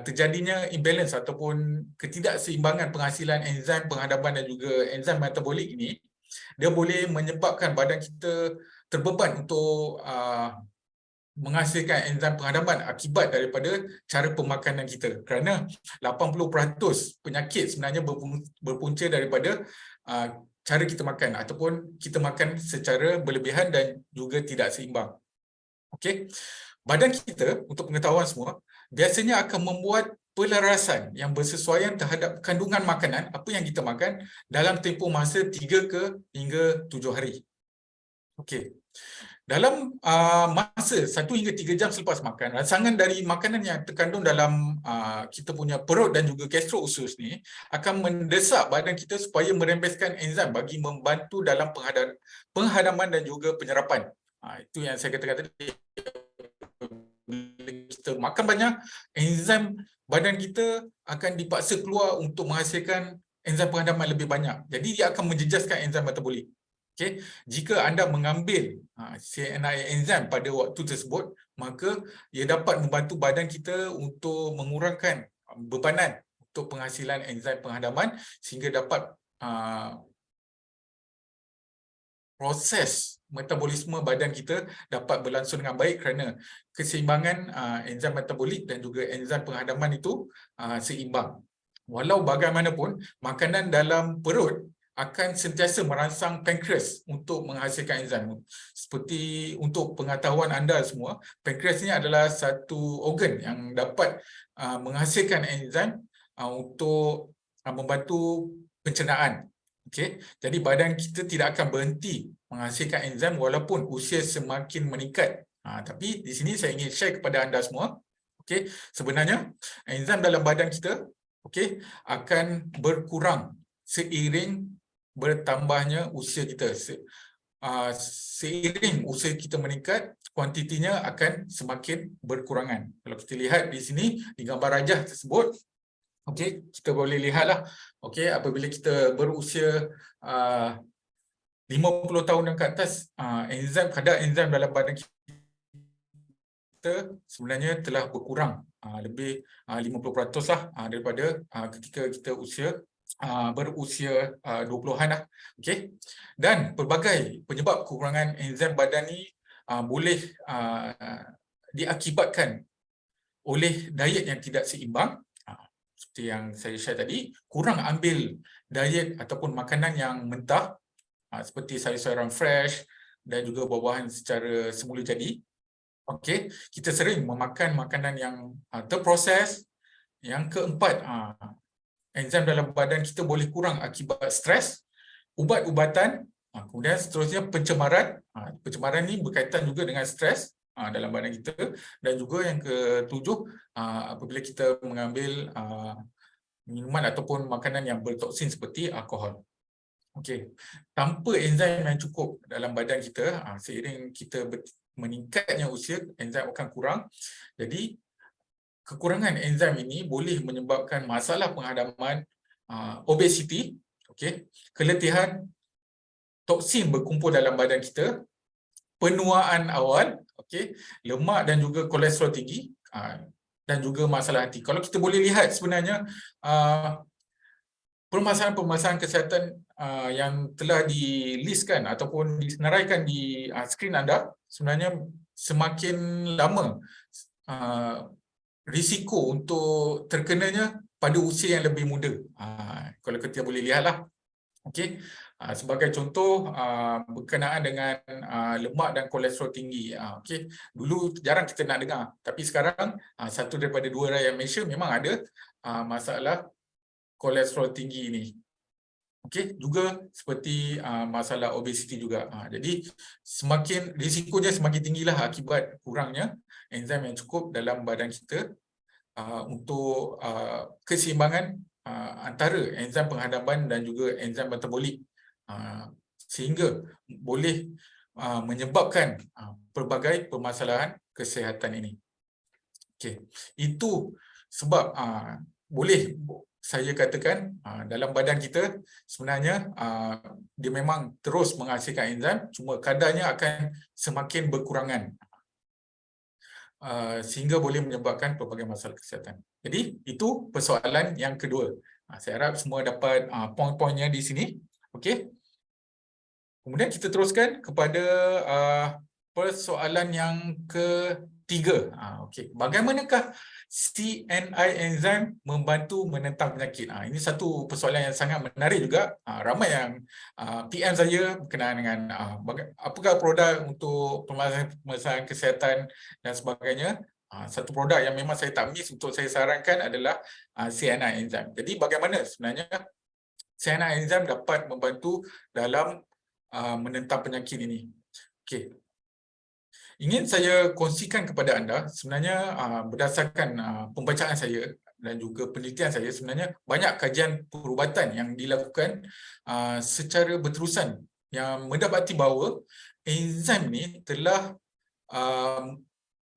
terjadinya imbalance ataupun ketidakseimbangan penghasilan enzim penghadapan dan juga enzim metabolik ini, dia boleh menyebabkan badan kita terbeban untuk menghasilkan enzim penghadapan akibat daripada cara pemakanan kita. Kerana 80% penyakit sebenarnya berpunca daripada cara kita makan ataupun kita makan secara berlebihan dan juga tidak seimbang. Okey. Badan kita, untuk pengetahuan semua, biasanya akan membuat pelarasan yang bersesuaian terhadap kandungan makanan apa yang kita makan dalam tempoh masa 3 hingga 7 hari. Okey. Dalam masa 1 hingga 3 jam selepas makan, rangsangan dari makanan yang terkandung dalam kita punya perut dan juga gastro usus ni akan mendesak badan kita supaya merembeskan enzim bagi membantu dalam penghadaman dan juga penyerapan. Itu yang saya katakan tadi. Bila kita makan banyak, enzim badan kita akan dipaksa keluar untuk menghasilkan enzim penghadaman lebih banyak. Jadi dia akan menjejaskan enzim metabolik. Okay. Jika anda mengambil CNI enzim pada waktu tersebut, maka ia dapat membantu badan kita untuk mengurangkan bebanan untuk penghasilan enzim penghadaman sehingga dapat proses metabolisme badan kita dapat berlangsung dengan baik kerana keseimbangan enzim metabolik dan juga enzim penghadaman itu seimbang. Walau bagaimanapun, makanan dalam perut akan sentiasa merangsang pankreas untuk menghasilkan enzim. Seperti untuk pengetahuan anda semua, pankreas ini adalah satu organ yang dapat menghasilkan enzim untuk membantu pencernaan. Okay? Jadi badan kita tidak akan berhenti menghasilkan enzim walaupun usia semakin meningkat. Tapi di sini saya ingin share kepada anda semua, okay, sebenarnya enzim dalam badan kita, okay, akan berkurang seiring bertambahnya usia kita. Seiring usia kita meningkat, kuantitinya akan semakin berkurangan. Kalau kita lihat di sini, di gambar rajah tersebut, okey, kita boleh lihatlah, okey, apabila kita berusia 50 tahun dan ke atas, kadar enzim dalam badan kita sebenarnya telah berkurang lebih 50% lah daripada ketika kita berusia 20-an lah. Okey. Dan pelbagai penyebab kekurangan enzim badan ni boleh diakibatkan oleh diet yang tidak seimbang. Seperti yang saya share tadi, kurang ambil diet ataupun makanan yang mentah seperti sayur-sayuran fresh dan juga buah-buahan secara semula jadi. Okey, kita sering memakan makanan yang terproses, yang keempat, enzim dalam badan kita boleh kurang akibat stres, ubat-ubatan, kemudian seterusnya pencemaran. Pencemaran ni berkaitan juga dengan stres dalam badan kita, dan juga yang ketujuh, apabila kita mengambil minuman ataupun makanan yang bertoksin seperti alkohol. Okey, tanpa enzim yang cukup dalam badan kita, seiring kita meningkatnya usia, enzim akan kurang. Jadi kekurangan enzim ini boleh menyebabkan masalah penghadaman obesiti, okey, keletihan, toksin berkumpul dalam badan kita, penuaan awal, okey, lemak dan juga kolesterol tinggi, dan juga masalah hati. Kalau kita boleh lihat sebenarnya permasalahan-permasalahan kesihatan yang telah dilistkan ataupun disenaraikan di skrin anda, sebenarnya semakin lama risiko untuk terkenanya pada usia yang lebih muda. Kalau kita boleh lihatlah. Okey. Sebagai contoh, berkenaan dengan lemak dan kolesterol tinggi. Okey, dulu jarang kita nak dengar, tapi sekarang satu daripada dua rakyat Malaysia memang ada masalah kolesterol tinggi ini. Okey, juga seperti masalah obesiti juga. Jadi risikonya semakin tinggilah akibat kurangnya enzim yang cukup dalam badan kita untuk keseimbangan antara enzim penghadapan dan juga enzim metabolik, sehingga boleh menyebabkan pelbagai permasalahan kesihatan ini. Okey, itu sebab boleh saya katakan dalam badan kita sebenarnya dia memang terus menghasilkan enzim, cuma kadarnya akan semakin berkurangan, sehingga boleh menyebabkan pelbagai masalah kesihatan. Jadi itu persoalan yang kedua. Saya harap semua dapat poin-poinnya di sini. Okey. Kemudian kita teruskan kepada persoalan yang ketiga. Okey, bagaimanakah CNI enzim membantu menentang penyakit? Ini satu persoalan yang sangat menarik juga. Ramai yang PM saya berkenaan dengan apakah produk untuk permasalahan kesihatan dan sebagainya. Satu produk yang memang saya tak miss untuk saya sarankan adalah CNI enzim. Jadi bagaimana sebenarnya CNI enzim dapat membantu dalam menentang penyakit ini? Okey. Ingin saya kongsikan kepada anda, sebenarnya berdasarkan pembacaan saya dan juga penelitian saya, sebenarnya banyak kajian perubatan yang dilakukan secara berterusan yang mendapati bahawa enzim ni telah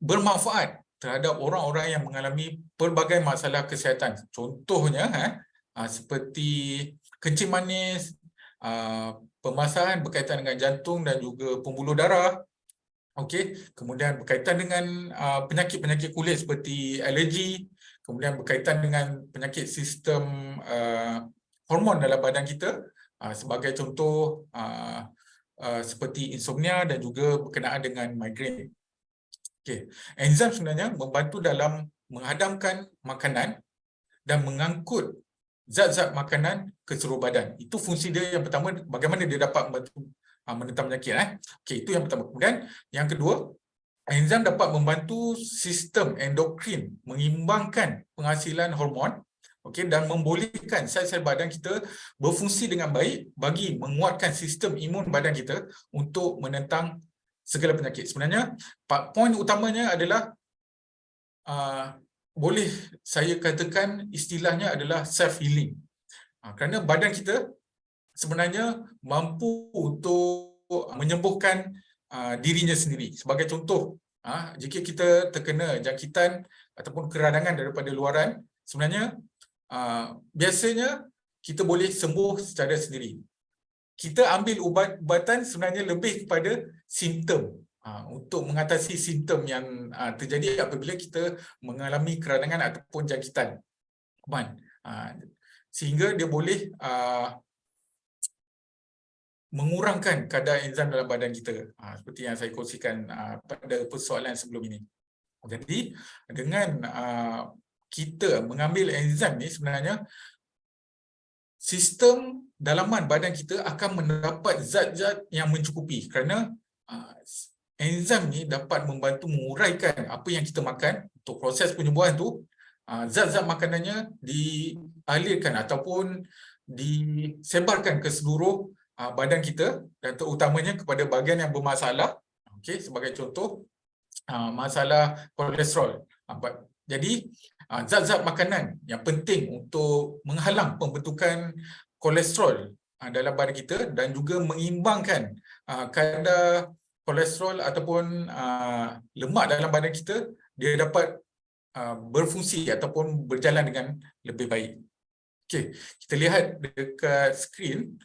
bermanfaat terhadap orang-orang yang mengalami pelbagai masalah kesihatan. Contohnya seperti kencing manis, permasalahan berkaitan dengan jantung dan juga pembuluh darah. Okey, kemudian berkaitan dengan penyakit-penyakit kulit seperti alergi, kemudian berkaitan dengan penyakit sistem hormon dalam badan kita, sebagai contoh seperti insomnia dan juga berkenaan dengan migraine. Okey, enzim sebenarnya membantu dalam menghadamkan makanan dan mengangkut zat-zat makanan ke seluruh badan. Itu fungsi dia yang pertama, bagaimana dia dapat membantu menentang penyakit. Okey, itu yang pertama. Kemudian yang kedua, enzim dapat membantu sistem endokrin mengimbangkan penghasilan hormon, okey, dan membolehkan sel-sel badan kita berfungsi dengan baik bagi menguatkan sistem imun badan kita untuk menentang segala penyakit. Sebenarnya poin utamanya adalah boleh saya katakan istilahnya adalah self healing. Kerana badan kita sebenarnya mampu untuk menyembuhkan dirinya sendiri. Sebagai contoh, jika kita terkena jangkitan ataupun keradangan daripada luaran, sebenarnya biasanya kita boleh sembuh secara sendiri. Kita ambil ubat-ubatan sebenarnya lebih kepada simptom, untuk mengatasi simptom yang terjadi apabila kita mengalami keradangan ataupun jangkitan kuman, sehingga dia boleh mengurangkan kadar enzim dalam badan kita, seperti yang saya kongsikan pada persoalan sebelum ini. Jadi dengan kita mengambil enzim ni, sebenarnya sistem dalaman badan kita akan mendapat zat-zat yang mencukupi, kerana enzim ni dapat membantu menguraikan apa yang kita makan untuk proses penyembuhan tu zat-zat makanannya dialirkan ataupun disebarkan ke seluruh badan kita dan terutamanya kepada bahagian yang bermasalah. Okey, sebagai contoh masalah kolesterol. Jadi zat-zat makanan yang penting untuk menghalang pembentukan kolesterol dalam badan kita dan juga mengimbangkan kadar kolesterol ataupun lemak dalam badan kita, dia dapat berfungsi ataupun berjalan dengan lebih baik. Okey, kita lihat dekat skrin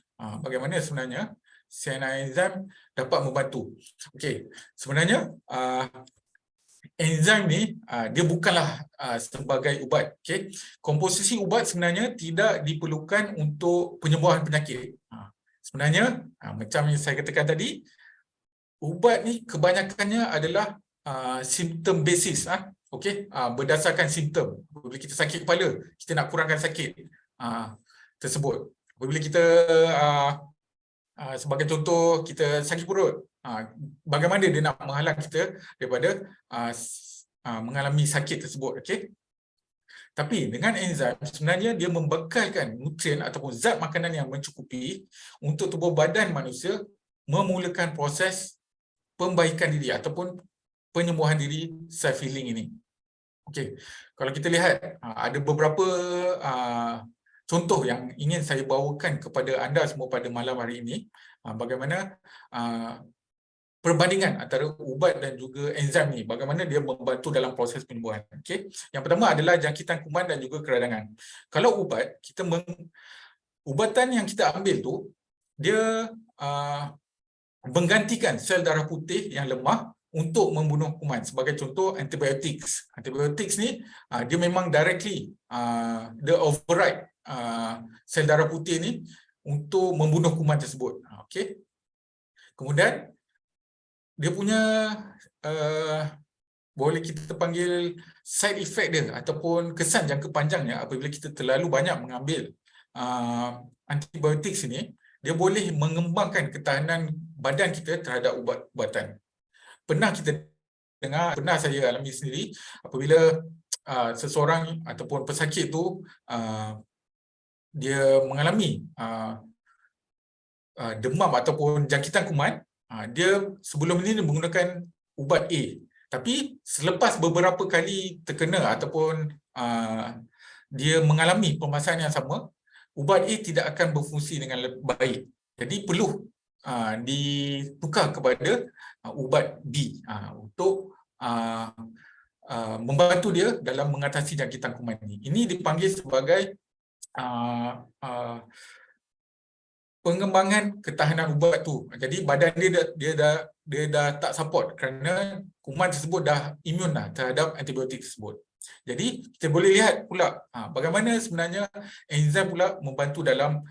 bagaimana sebenarnya cyanide enzim dapat membantu. Okey, sebenarnya enzim ni dia bukanlah sebagai ubat. Okey, komposisi ubat sebenarnya tidak diperlukan untuk penyembuhan penyakit. Sebenarnya macam yang saya katakan tadi, ubat ni kebanyakannya adalah simptom basis. Okey, berdasarkan simptom. Apabila kita sakit kepala, kita nak kurangkan sakit tersebut. Apabila kita sebagai contoh kita sakit perut, bagaimana dia nak menghalang kita daripada mengalami sakit tersebut. Okey. Tapi dengan enzim sebenarnya dia membekalkan nutrien ataupun zat makanan yang mencukupi untuk tubuh badan manusia memulakan proses pembaikan diri ataupun penyembuhan diri self healing ini. Okey. Kalau kita lihat ada beberapa contoh yang ingin saya bawakan kepada anda semua pada malam hari ini, bagaimana perbandingan antara ubat dan juga enzim ni, bagaimana dia membantu dalam proses penyembuhan. Okey. Yang pertama adalah jangkitan kuman dan juga keradangan. Kalau ubat, ubatan yang kita ambil tu dia menggantikan sel darah putih yang lemah untuk membunuh kuman. Sebagai contoh antibiotics. Antibiotics ni dia memang directly dia override sel darah putih ni untuk membunuh kuman tersebut. Okey. Kemudian dia punya boleh kita panggil side effect dia ataupun kesan jangka panjangnya apabila kita terlalu banyak mengambil antibiotik ini, dia boleh mengembangkan ketahanan badan kita terhadap ubat-ubatan. Pernah kita dengar, pernah saya alami sendiri apabila seseorang ataupun pesakit tu dia mengalami demam ataupun jangkitan kuman, dia sebelum ini menggunakan ubat A. Tapi selepas beberapa kali terkena ataupun dia mengalami permasalahan yang sama, ubat A tidak akan berfungsi dengan baik. Jadi perlu ditukar kepada ubat B untuk membantu dia dalam mengatasi jangkitan kuman ini. Ini dipanggil sebagai pengembangan ketahanan ubat tu. Jadi badan dia dah tak support kerana kuman tersebut dah imun terhadap antibiotik tersebut. Jadi kita boleh lihat pula bagaimana sebenarnya enzim pula membantu dalam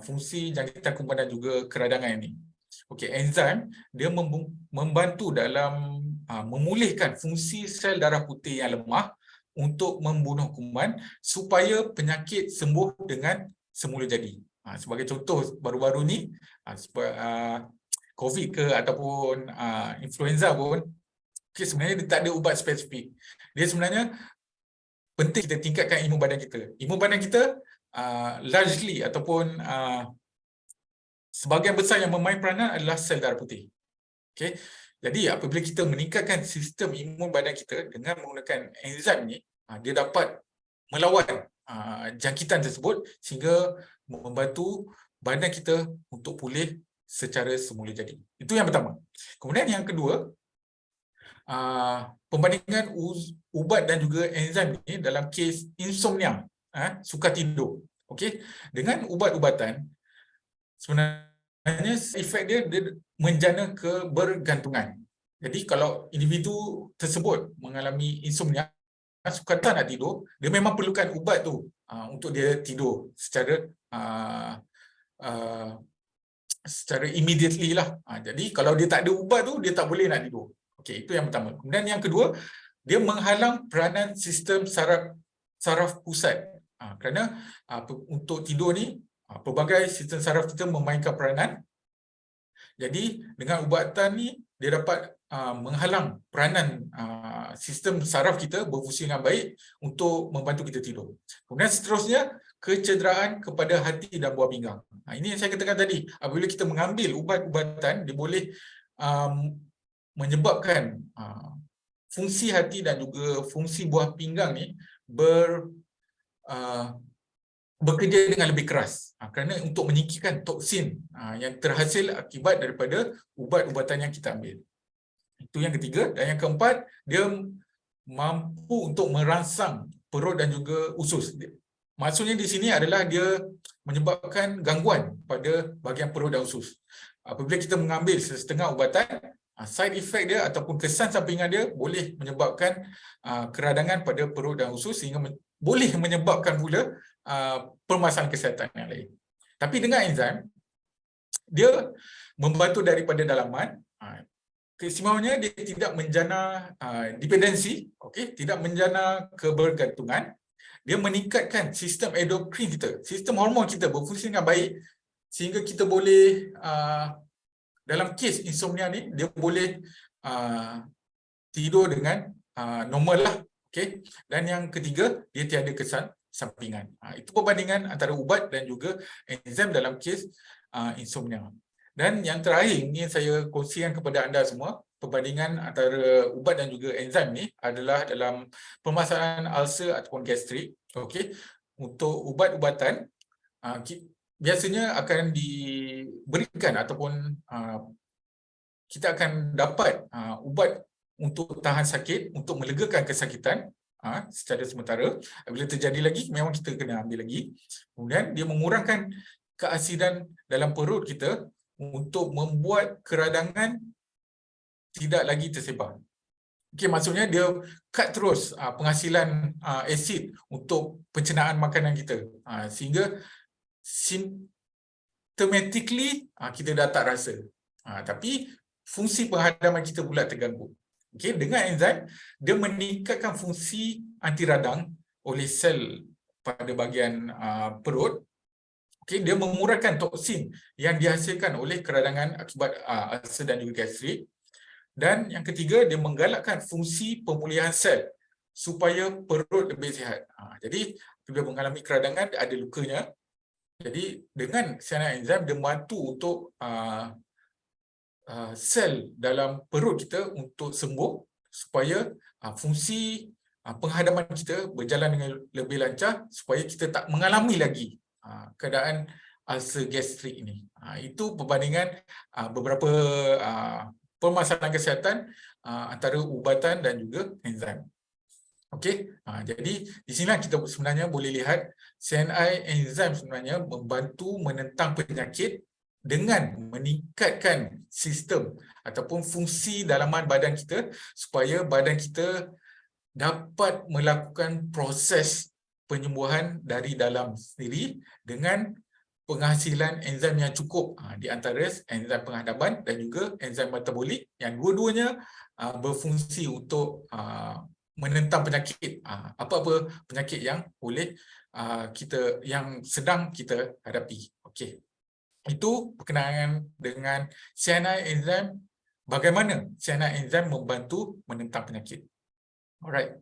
fungsi jangkitan kuman dan juga keradangan ini. Okey, enzim dia membantu dalam memulihkan fungsi sel darah putih yang lemah untuk membunuh kuman supaya penyakit sembuh dengan semula jadi. Sebagai contoh baru-baru ni COVID ke ataupun influenza pun, okay, sebenarnya dia tak ada ubat spesifik. Dia sebenarnya penting kita tingkatkan imun badan kita. Imun badan kita largely ataupun sebahagian besar yang memain peranan adalah sel darah putih. Okay. Jadi apabila kita meningkatkan sistem imun badan kita dengan menggunakan enzim ni, dia dapat melawan jangkitan tersebut sehingga membantu badan kita untuk pulih secara semula jadi. Itu yang pertama. Kemudian yang kedua, pembandingan ubat dan juga enzim ni dalam kes insomnia, sukar tidur. Okey, dengan ubat-ubatan sebenarnya efek dia menjana kebergantungan. Jadi kalau individu tersebut mengalami insomnia, sukar tak nak tidur, dia memang perlukan ubat tu untuk dia tidur secara immediately lah. Jadi kalau dia tak ada ubat tu, dia tak boleh nak tidur. Okey, itu yang pertama. Kemudian yang kedua, dia menghalang peranan sistem saraf pusat. Kerana untuk tidur ni, pelbagai sistem saraf kita memainkan peranan. Jadi dengan ubatan ni, dia dapat menghalang peranan sistem saraf kita berfungsi dengan baik untuk membantu kita tidur. Kemudian seterusnya, kecederaan kepada hati dan buah pinggang. Ini yang saya katakan tadi, apabila kita mengambil ubat-ubatan, dia boleh menyebabkan fungsi hati dan juga fungsi buah pinggang ni bekerja dengan lebih keras kerana untuk menyingkirkan toksin yang terhasil akibat daripada ubat-ubatan yang kita ambil. Itu yang ketiga. Dan yang keempat, dia mampu untuk merangsang perut dan juga usus. Maksudnya di sini adalah dia menyebabkan gangguan pada bahagian perut dan usus. Apabila kita mengambil setengah ubatan, side effect dia ataupun kesan sampingan dia boleh menyebabkan keradangan pada perut dan usus sehingga boleh menyebabkan pula permasalahan kesihatan yang lain. Tapi dengan enzim, dia membantu daripada dalaman. Keistimewaannya dia tidak menjana dependensi, tidak menjana kebergantungan. Dia meningkatkan sistem endokrin kita, sistem hormon kita berfungsi dengan baik sehingga kita boleh dalam kes insomnia ni dia boleh tidur dengan normal lah. Dan yang ketiga, dia tiada kesan sampingan. Itu perbandingan antara ubat dan juga enzim dalam kes insomnia. Dan yang terakhir ingin saya kongsikan kepada anda semua, perbandingan antara ubat dan juga enzim ni adalah dalam permasalahan ulcer ataupun gastrik. Untuk ubat-ubatan biasanya akan diberikan ataupun kita akan dapat ubat untuk tahan sakit, untuk melegakan kesakitan secara sementara. Bila terjadi lagi, memang kita kena ambil lagi. Kemudian dia mengurangkan keasidan dalam perut kita untuk membuat keradangan tidak lagi tersebar. Maksudnya dia cut terus penghasilan asid untuk pencernaan makanan kita. Sehingga symptomatically kita dah tak rasa. Tapi fungsi penghadaman kita pula terganggu. Dengan enzim, dia meningkatkan fungsi anti radang oleh sel pada bahagian perut. Dia mengurangkan toksin yang dihasilkan oleh keradangan akibat ulcer dan juga gastrik. Dan yang ketiga, dia menggalakkan fungsi pemulihan sel supaya perut lebih sihat. Jadi, bila mengalami keradangan, ada lukanya. Jadi, dengan siaran enzim, dia membantu untuk sel dalam perut kita untuk sembuh supaya fungsi penghadaman kita berjalan dengan lebih lancar supaya kita tak mengalami lagi keadaan ulcer gastrik ini. Itu perbandingan beberapa permasalahan kesihatan antara ubatan dan juga enzim. Jadi di sini kita sebenarnya boleh lihat CNI enzim sebenarnya membantu menentang penyakit dengan meningkatkan sistem ataupun fungsi dalaman badan kita supaya badan kita dapat melakukan proses penyembuhan dari dalam sendiri dengan penghasilan enzim yang cukup, di antara enzim penghadapan dan juga enzim metabolik yang dua-duanya berfungsi untuk menentang penyakit, apa-apa penyakit yang boleh yang sedang kita hadapi. Itu perkenaan dengan CNI enzim, bagaimana CNI enzim membantu menentang penyakit. Alright,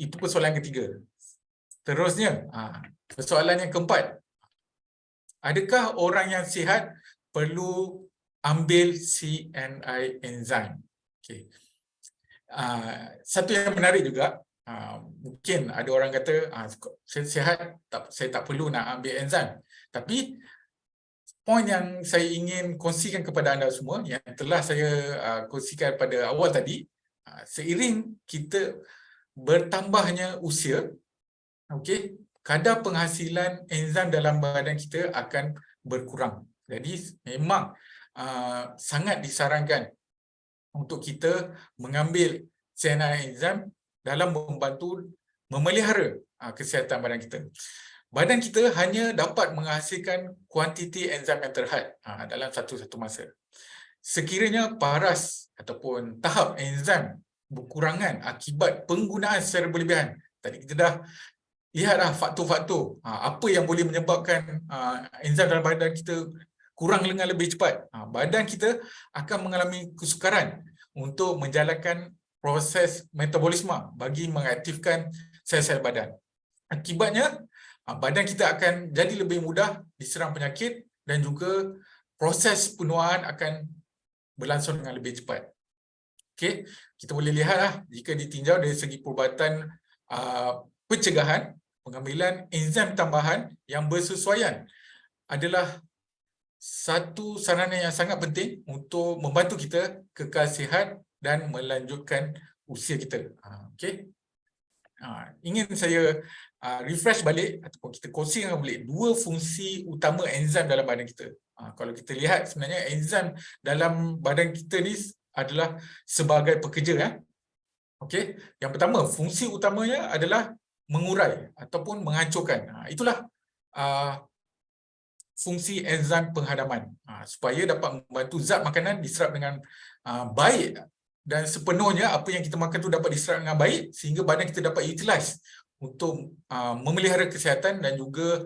itu persoalan ketiga. Terusnya, persoalan yang keempat. Adakah orang yang sihat perlu ambil CNI enzim? Satu yang menarik juga, mungkin ada orang kata, saya sihat, saya tak perlu nak ambil enzim. Tapi, poin yang saya ingin kongsikan kepada anda semua, yang telah saya kongsikan pada awal tadi, seiring kita bertambahnya usia, kadar penghasilan enzim dalam badan kita akan berkurang. Jadi memang sangat disarankan untuk kita mengambil CNI enzim dalam membantu memelihara kesihatan badan kita. Badan kita hanya dapat menghasilkan kuantiti enzim yang terhad dalam satu masa. Sekiranya paras ataupun tahap enzim berkurangan akibat penggunaan secara berlebihan, tadi kita dah lihatlah faktor-faktor apa yang boleh menyebabkan enzim dalam badan kita kurang dengan lebih cepat. Badan kita akan mengalami kesukaran untuk menjalankan proses metabolisme bagi mengaktifkan sel-sel badan. Akibatnya, badan kita akan jadi lebih mudah diserang penyakit dan juga proses penuaan akan berlangsung dengan lebih cepat. Okey, kita boleh lihatlah jika ditinjau dari segi perubatan pencegahan, pengambilan enzim tambahan yang bersesuaian adalah satu sarana yang sangat penting untuk membantu kita kekal sihat dan melanjutkan usia kita. Okey. Ingin saya refresh balik ataupun kita kongsikan balik dua fungsi utama enzim dalam badan kita. Kalau kita lihat sebenarnya enzim dalam badan kita ni adalah sebagai pekerja. Okey. Yang pertama, fungsi utamanya adalah mengurai ataupun menghancurkan. Itulah fungsi enzim penghadaman supaya dapat membantu zat makanan diserap dengan baik dan sepenuhnya apa yang kita makan tu dapat diserap dengan baik sehingga badan kita dapat utilize untuk memelihara kesihatan dan juga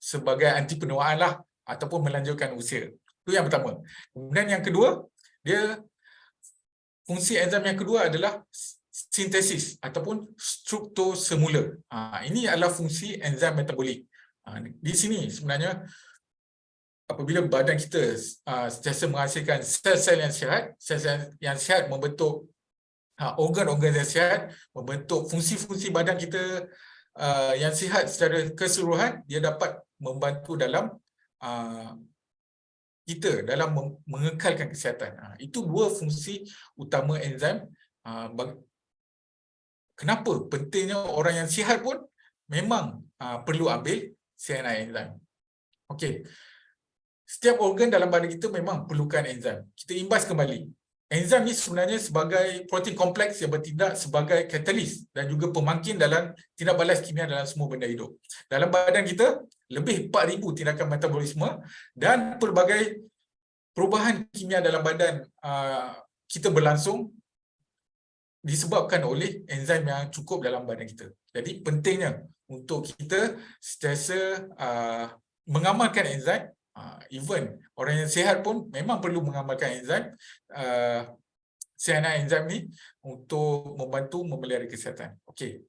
sebagai anti penuaan lah ataupun melanjutkan usia. Itu yang pertama. Kemudian yang kedua, fungsi enzim yang kedua adalah sintesis ataupun struktur semula. Ini adalah fungsi enzim metabolik. Di sini sebenarnya apabila badan kita sentiasa menghasilkan sel-sel yang sihat, sel-sel yang sihat membentuk organ-organ yang sihat, membentuk fungsi-fungsi badan kita yang sihat secara keseluruhan, dia dapat membantu dalam kita dalam mengekalkan kesihatan. Itu dua fungsi utama enzim. Kenapa pentingnya orang yang sihat pun memang perlu ambil CNI enzim. Okey. Setiap organ dalam badan kita memang perlukan enzim. Kita imbas kembali. Enzim ni sebenarnya sebagai protein kompleks yang bertindak sebagai katalis dan juga pemangkin dalam tindak balas kimia dalam semua benda hidup. Dalam badan kita, lebih 4,000 tindakan metabolisme dan pelbagai perubahan kimia dalam badan kita berlangsung disebabkan oleh enzim yang cukup dalam badan kita. Jadi pentingnya untuk kita sentiasa mengamalkan enzim. Even orang yang sihat pun memang perlu mengamalkan enzim CNI enzim ni untuk membantu memelihara kesihatan. Okey.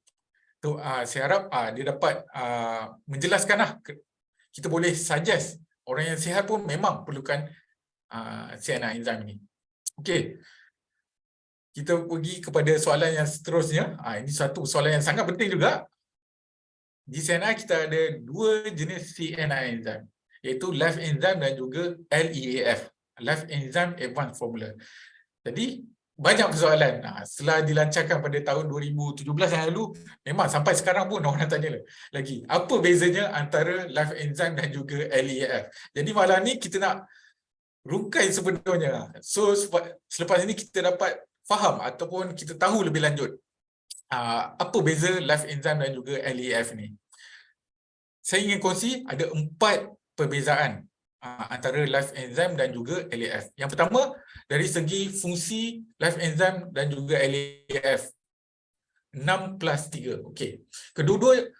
Tu saya harap dia dapat menjelaskanlah. Kita boleh suggest orang yang sihat pun memang perlukan CNI enzim ni. Okey. Kita pergi kepada soalan yang seterusnya. Ini satu soalan yang sangat penting juga. Di CNI kita ada dua jenis CNI enzim, iaitu Life Enzyme dan juga LEAF, Life Enzyme Advanced Formula. Jadi banyak persoalan. Setelah dilancarkan pada tahun 2017 yang lalu, memang sampai sekarang pun orang tanya lagi, apa bezanya antara Life Enzyme dan juga LEAF. Jadi malam ni kita nak rungkai sebenarnya. So selepas ini kita dapat faham ataupun kita tahu lebih lanjut apa beza Life Enzyme dan juga LEAF ni. Saya ingin kongsi ada 4 perbezaan antara Life Enzyme dan juga LEAF. Yang pertama, dari segi fungsi Life Enzyme dan juga LEAF. 6+3. Okey. Kedua-dua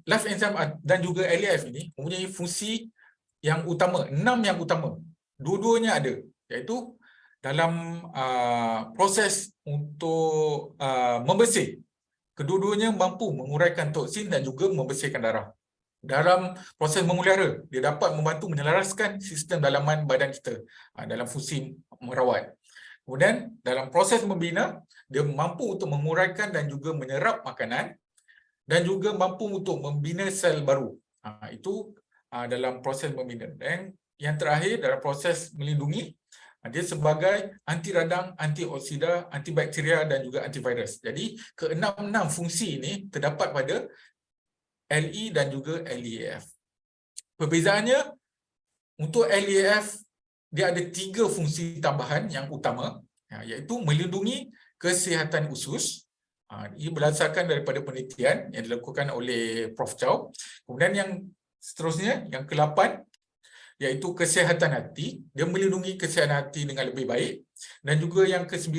Life Enzyme dan juga LEAF ini mempunyai fungsi yang utama, 6 yang utama. Dua-duanya ada, iaitu dalam proses untuk membersih. Kedua-duanya mampu menguraikan toksin dan juga membersihkan darah. Dalam proses memelihara, dia dapat membantu menyelaraskan sistem dalaman badan kita dalam fungsi merawat. Kemudian dalam proses membina, dia mampu untuk menguraikan dan juga menyerap makanan dan juga mampu untuk membina sel baru. Itu dalam proses membina. Dan yang terakhir dalam proses melindungi, dia sebagai anti radang, antioksida, antibakteria dan juga antivirus. Jadi ke-6 fungsi ini terdapat pada LE dan juga LEAF. Perbezaannya, untuk LEAF dia ada 3 fungsi tambahan yang utama, iaitu melindungi kesihatan usus. Ia berdasarkan daripada penelitian yang dilakukan oleh Prof. Chow. Kemudian yang seterusnya, yang ke-8, iaitu kesihatan hati. Dia melindungi kesihatan hati dengan lebih baik. Dan juga yang ke-9,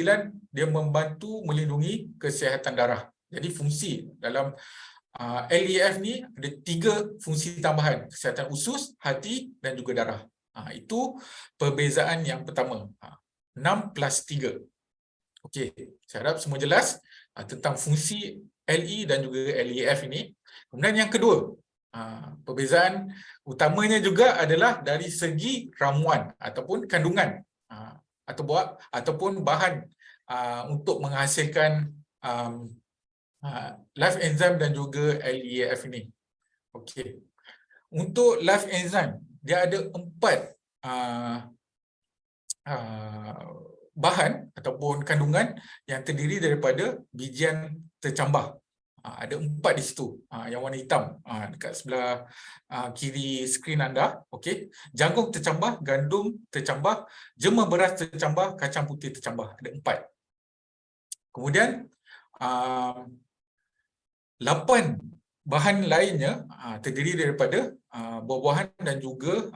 dia membantu melindungi kesihatan darah. Jadi fungsi dalam LEAF ni ada 3 fungsi tambahan, kesihatan usus, hati dan juga darah. Itu perbezaan yang pertama. 6 plus 3. Okey, saya harap semua jelas tentang fungsi LE dan juga LEF ini. Kemudian yang kedua, perbezaan utamanya juga adalah dari segi ramuan ataupun kandungan ataupun bahan untuk menghasilkan life enzyme dan juga LEAF ini. Okey. Untuk life enzyme, dia ada 4 bahan ataupun kandungan yang terdiri daripada bijian tercambah. Ada 4 di situ, yang warna hitam dekat sebelah kiri skrin anda. Okey, jagung tercambah, gandum tercambah, jema beras tercambah, kacang putih tercambah. Ada 4. Kemudian 8 bahan lainnya terdiri daripada buah-buahan dan juga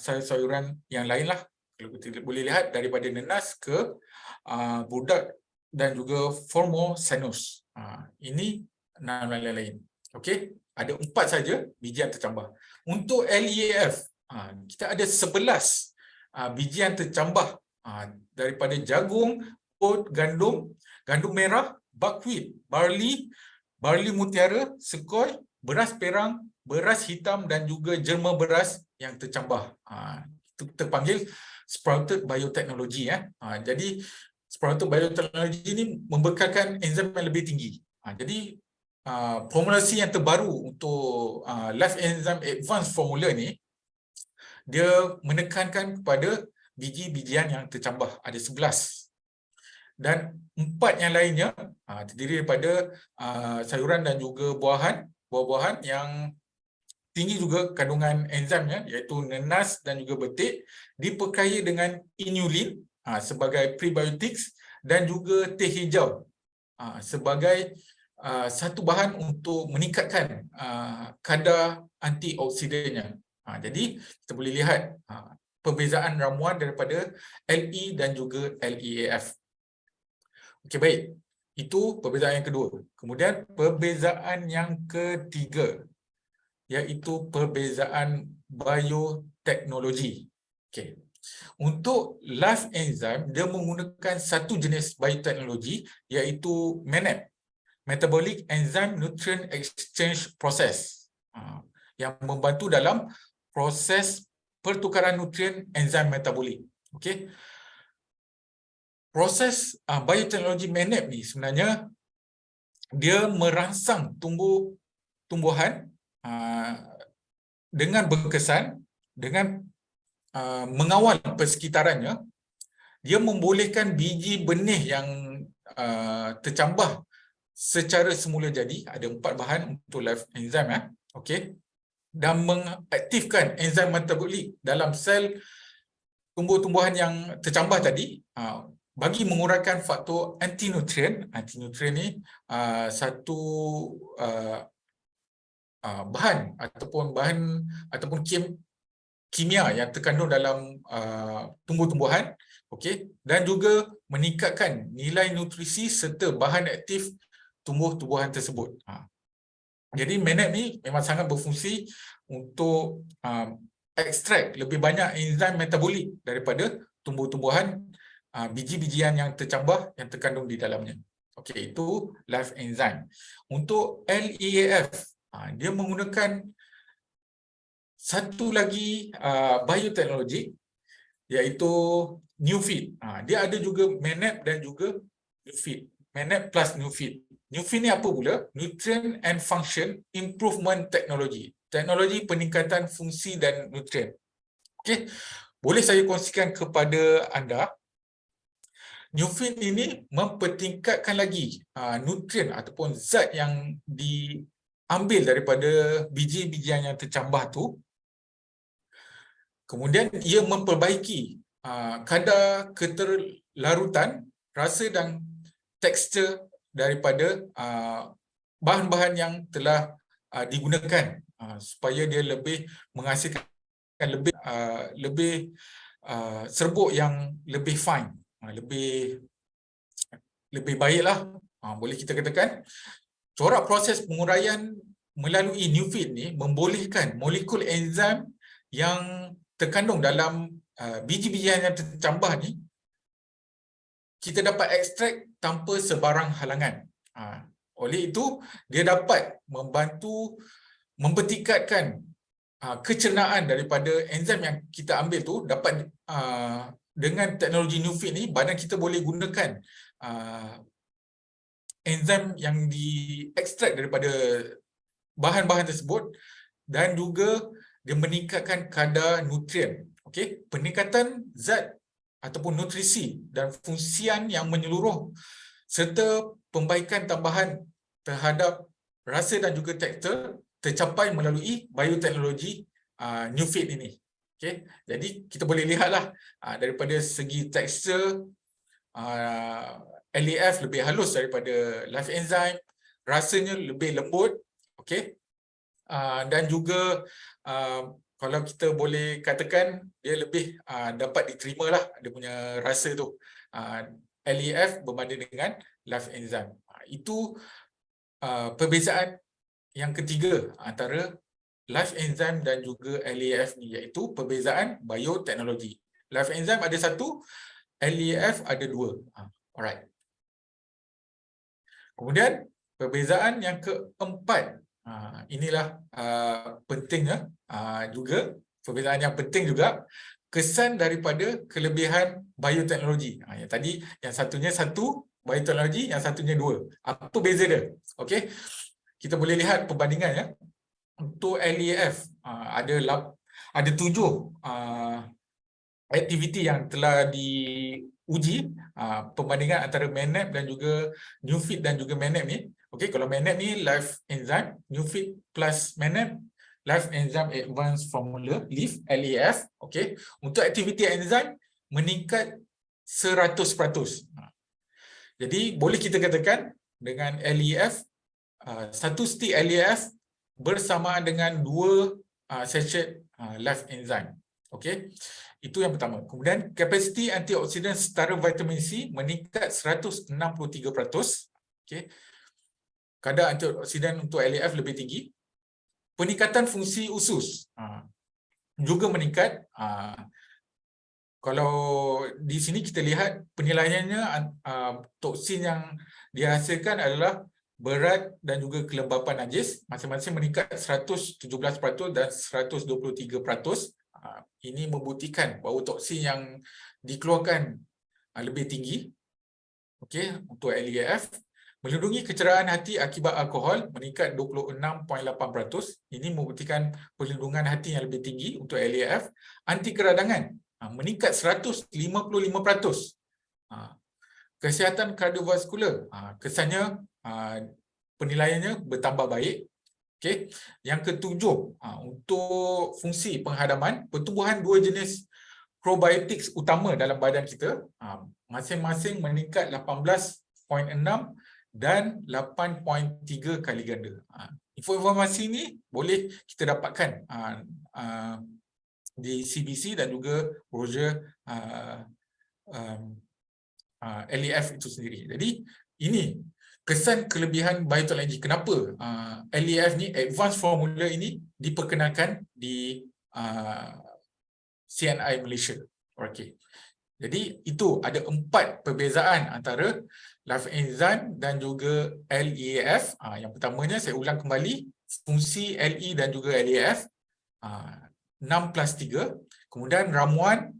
sayur-sayuran yang lain lah. Kalau kita boleh lihat daripada nenas ke burdak dan juga Formosanus. Ini 6 lain-lain. Okey, ada 4 saja bijian tercambah. Untuk LEAF, kita ada 11 bijian tercambah daripada jagung, oat, gandum merah, buckwheat, barley mutiara, sekoi, beras perang, beras hitam dan juga jelma beras yang tercambah. Itu terpanggil sprouted biotechnology. Jadi sprouted biotechnology ini membekalkan enzim yang lebih tinggi. Jadi formulasi yang terbaru untuk life enzyme advanced formula ni, dia menekankan kepada biji-bijian yang tercambah, ada 11. Dan 4 yang lainnya terdiri daripada sayuran dan juga buah-buahan yang tinggi juga kandungan enzimnya, iaitu nenas dan juga betik, diperkaya dengan inulin sebagai prebiotics dan juga teh hijau sebagai satu bahan untuk meningkatkan kadar antioksidannya. Jadi kita boleh lihat perbezaan ramuan daripada LE dan juga LEAF. Okey, baik. Itu perbezaan yang kedua. Kemudian perbezaan yang ketiga, iaitu perbezaan bioteknologi. Okey. Untuk life enzyme, dia menggunakan satu jenis bioteknologi, iaitu MANEP, Metabolic Enzyme Nutrient Exchange Process, yang membantu dalam proses pertukaran nutrien enzim metabolik. Okey. Proses bioteknologi MANEP ni sebenarnya dia merangsang tumbuhan dengan berkesan, dengan mengawal persekitarannya. Dia membolehkan biji benih yang tercambah secara semula jadi, ada 4 bahan untuk life enzyme, okey, dan mengaktifkan enzim metabolik dalam sel tumbuh-tumbuhan yang tercambah tadi, bagi mengurangkan faktor antinutrien. Antinutrien ni satu bahan ataupun kimia yang terkandung dalam tumbuh-tumbuhan, okey, dan juga meningkatkan nilai nutrisi serta bahan aktif tumbuh-tumbuhan tersebut. Jadi MANEP ni memang sangat berfungsi untuk ekstrak lebih banyak enzim metabolik daripada tumbuh-tumbuhan, biji-bijian yang tercambah yang terkandung di dalamnya. Okey, itu life enzyme. Untuk LEAF, dia menggunakan satu lagi bioteknologi, iaitu NuFeed. Dia ada juga MANEP dan juga NuFeed. MANEP plus NuFeed. NuFeed ni apa pula? Nutrient and Function Improvement Technology. Teknologi peningkatan fungsi dan nutrien. Okey, boleh saya kongsikan kepada anda. NuFeed ini mempertingkatkan lagi nutrien ataupun zat yang diambil daripada biji-bijian yang tercambah tu. Kemudian ia memperbaiki kadar keterlarutan, rasa dan tekstur daripada bahan-bahan yang telah digunakan, supaya dia lebih menghasilkan lebih serbuk yang lebih fine, lebih baiklah, boleh kita katakan. Corak proses penguraian melalui NuFeed ni membolehkan molekul enzim yang terkandung dalam biji-bijian yang tercambah ni kita dapat ekstrak tanpa sebarang halangan. Oleh itu, dia dapat membantu mempertingkatkan kecernaan daripada enzim yang kita ambil tu. Dapat dengan teknologi NewFit ni, badan kita boleh gunakan enzim yang diekstrak daripada bahan-bahan tersebut, dan juga dia meningkatkan kadar nutrien. Okey, peningkatan zat ataupun nutrisi dan fungsian yang menyeluruh serta pembaikan tambahan terhadap rasa dan juga tekstur tercapai melalui bioteknologi NewFit ini. Okay. Jadi kita boleh lihatlah daripada segi tekstur, LAF lebih halus daripada Life Enzyme, rasanya lebih lembut, okay. Dan juga kalau kita boleh katakan dia lebih dapat diterima lah dia punya rasa tu, LAF berbanding dengan Life Enzyme. Itu perbezaan yang ketiga antara Life Enzyme dan juga LAF ni, iaitu perbezaan bioteknologi. Life Enzyme ada satu, LAF ada dua. Alright. Kemudian perbezaan yang keempat, inilah pentingnya juga, perbezaan yang penting juga, kesan daripada kelebihan bioteknologi. Yang tadi, yang satunya satu bioteknologi, yang satunya dua. Apa beza dia? Okey. Kita boleh lihat perbandingannya. Untuk LAF ada 7 aktiviti yang telah diuji, perbandingan antara MANAP dan juga NewFit dan juga MANAP ni. Okey, kalau MANAP ni Life Enzyme, NewFit plus MANAP, Life Enzyme Advanced Formula, LEAF, LAF. Okey, untuk aktiviti enzim meningkat 100%. Jadi boleh kita katakan dengan LAF, satu stick LAF bersamaan dengan 2 sachet Life Enzyme. Okey, itu yang pertama. Kemudian kapasiti antioksidan setara vitamin C meningkat 163%. Okey, kadar antioksidan untuk LAF lebih tinggi. Peningkatan fungsi usus juga meningkat. Kalau di sini kita lihat penilaiannya, toksin yang dihasilkan adalah berat dan juga kelembapan najis, masing-masing meningkat 117% dan 123%. Ini membuktikan bahawa toksin yang dikeluarkan lebih tinggi. Okey, untuk LAF. Melindungi kecederaan hati akibat alkohol meningkat 26.8%. Ini membuktikan perlindungan hati yang lebih tinggi untuk LAF. Anti keradangan meningkat 155%. Kesihatan kardiovaskular, kesannya penilaiannya bertambah baik. Okey. Yang ketujuh, untuk fungsi penghadaman, pertumbuhan 2 jenis probiotics utama dalam badan kita, masing-masing meningkat 18.6 dan 8.3 kali ganda. Informasi ini boleh kita dapatkan di CBC dan juga brochure LAF itu sendiri. Jadi ini kesan kelebihan bioteknologi. Kenapa LAF ni, Advanced Formula ini diperkenalkan di CNI Malaysia. Okey. Jadi itu ada 4 perbezaan antara Life Enzyme dan juga LAF. Yang pertamanya saya ulang kembali, fungsi LE dan juga LAF 6+3. Kemudian ramuan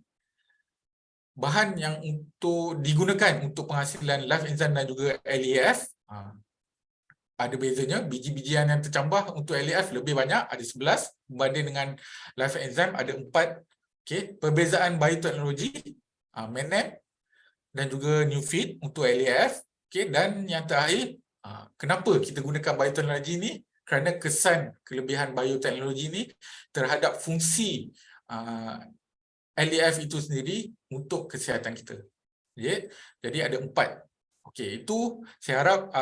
bahan yang digunakan untuk penghasilan Life Enzyme dan juga LAF ada bezanya. Biji-bijian yang tercambah untuk LAF lebih banyak, ada 11, berbanding dengan Life Enzyme ada 4. Okey, perbezaan bioteknologi, MANAP dan juga NewFit untuk LAF. Okey, dan yang terakhir, kenapa kita gunakan bioteknologi ini? Kerana kesan kelebihan bioteknologi ini terhadap fungsi LAF itu sendiri untuk kesihatan kita. Okay? Jadi ada 4. Okey, itu saya harap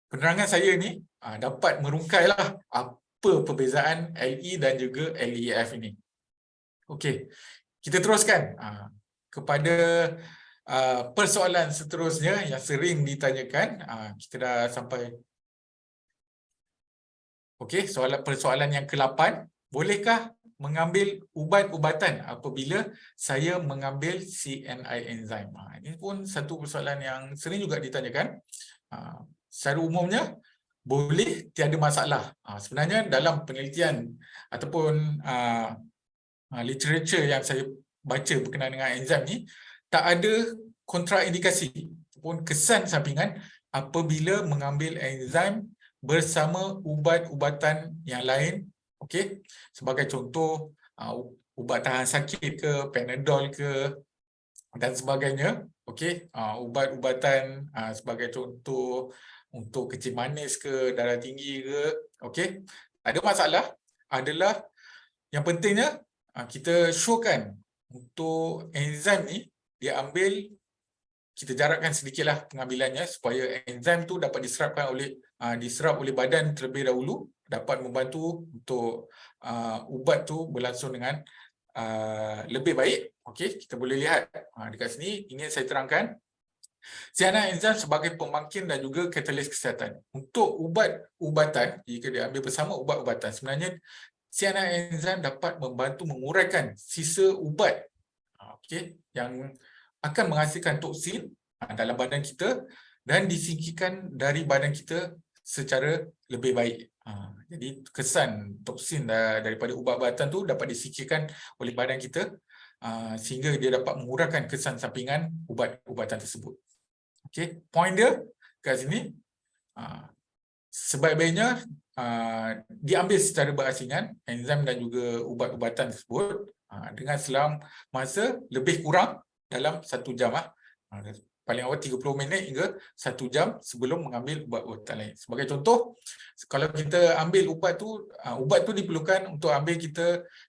penerangan saya ni dapat merungkailah apa perbezaan LE dan juga LAF ini. Okey, kita teruskan kepada persoalan seterusnya yang sering ditanyakan. Kita dah sampai. Okey, persoalan yang ke-8. Bolehkah mengambil ubat-ubatan apabila saya mengambil CNI enzim? Ini pun satu persoalan yang sering juga ditanyakan. Secara umumnya, boleh tiada masalah. Sebenarnya dalam penelitian ataupun literature yang saya baca berkenaan dengan enzim ni, tak ada kontraindikasi ataupun kesan sampingan apabila mengambil enzim bersama ubat-ubatan yang lain. Okey, sebagai contoh ubat tahan sakit ke, Panadol ke dan sebagainya. Okey, ubat-ubatan sebagai contoh untuk kecil manis ke, darah tinggi ke. Okey, tak ada masalah. Adalah yang pentingnya kita showkan untuk enzim ni dia ambil, kita jarakkan sedikitlah pengambilannya supaya enzim tu dapat diserap oleh badan terlebih dahulu, dapat membantu untuk ubat tu berlangsung dengan lebih baik. Okey, kita boleh lihat dekat sini, ingin saya terangkan CNI enzim sebagai pembangkit dan juga katalis kesihatan. Untuk ubat-ubatan, jika diambil bersama ubat-ubatan, sebenarnya CNI enzim dapat membantu menguraikan sisa ubat yang akan menghasilkan toksin dalam badan kita dan disingkirkan dari badan kita secara lebih baik. Jadi kesan toksin daripada ubat-ubatan tu dapat disingkirkan oleh badan kita sehingga dia dapat mengurangkan kesan sampingan ubat-ubatan tersebut. Okey, poin dia kat sini, sebaik-baiknya diambil secara berasingan enzim dan juga ubat-ubatan tersebut dengan selang masa lebih kurang dalam 1 jam. Paling awal 30 minit hingga 1 jam sebelum mengambil ubat-ubatan lain. Sebagai contoh, kalau kita ambil ubat tu diperlukan untuk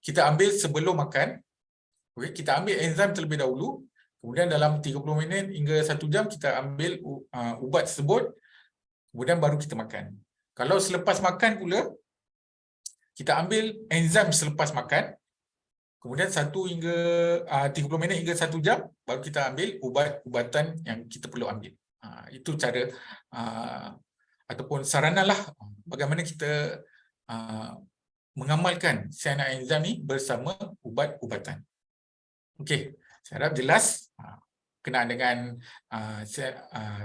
kita ambil sebelum makan. Okay, kita ambil enzim terlebih dahulu, kemudian dalam 30 minit hingga 1 jam kita ambil ubat tersebut, kemudian baru kita makan. Kalau selepas makan pula, kita ambil enzim selepas makan, kemudian 30 minit hingga 1 jam baru kita ambil ubat-ubatan yang kita perlu ambil. Itu cara ataupun saranan lah bagaimana kita mengamalkan CNI enzim ni bersama ubat-ubatan. Okey, saya harap jelas berkenaan dengan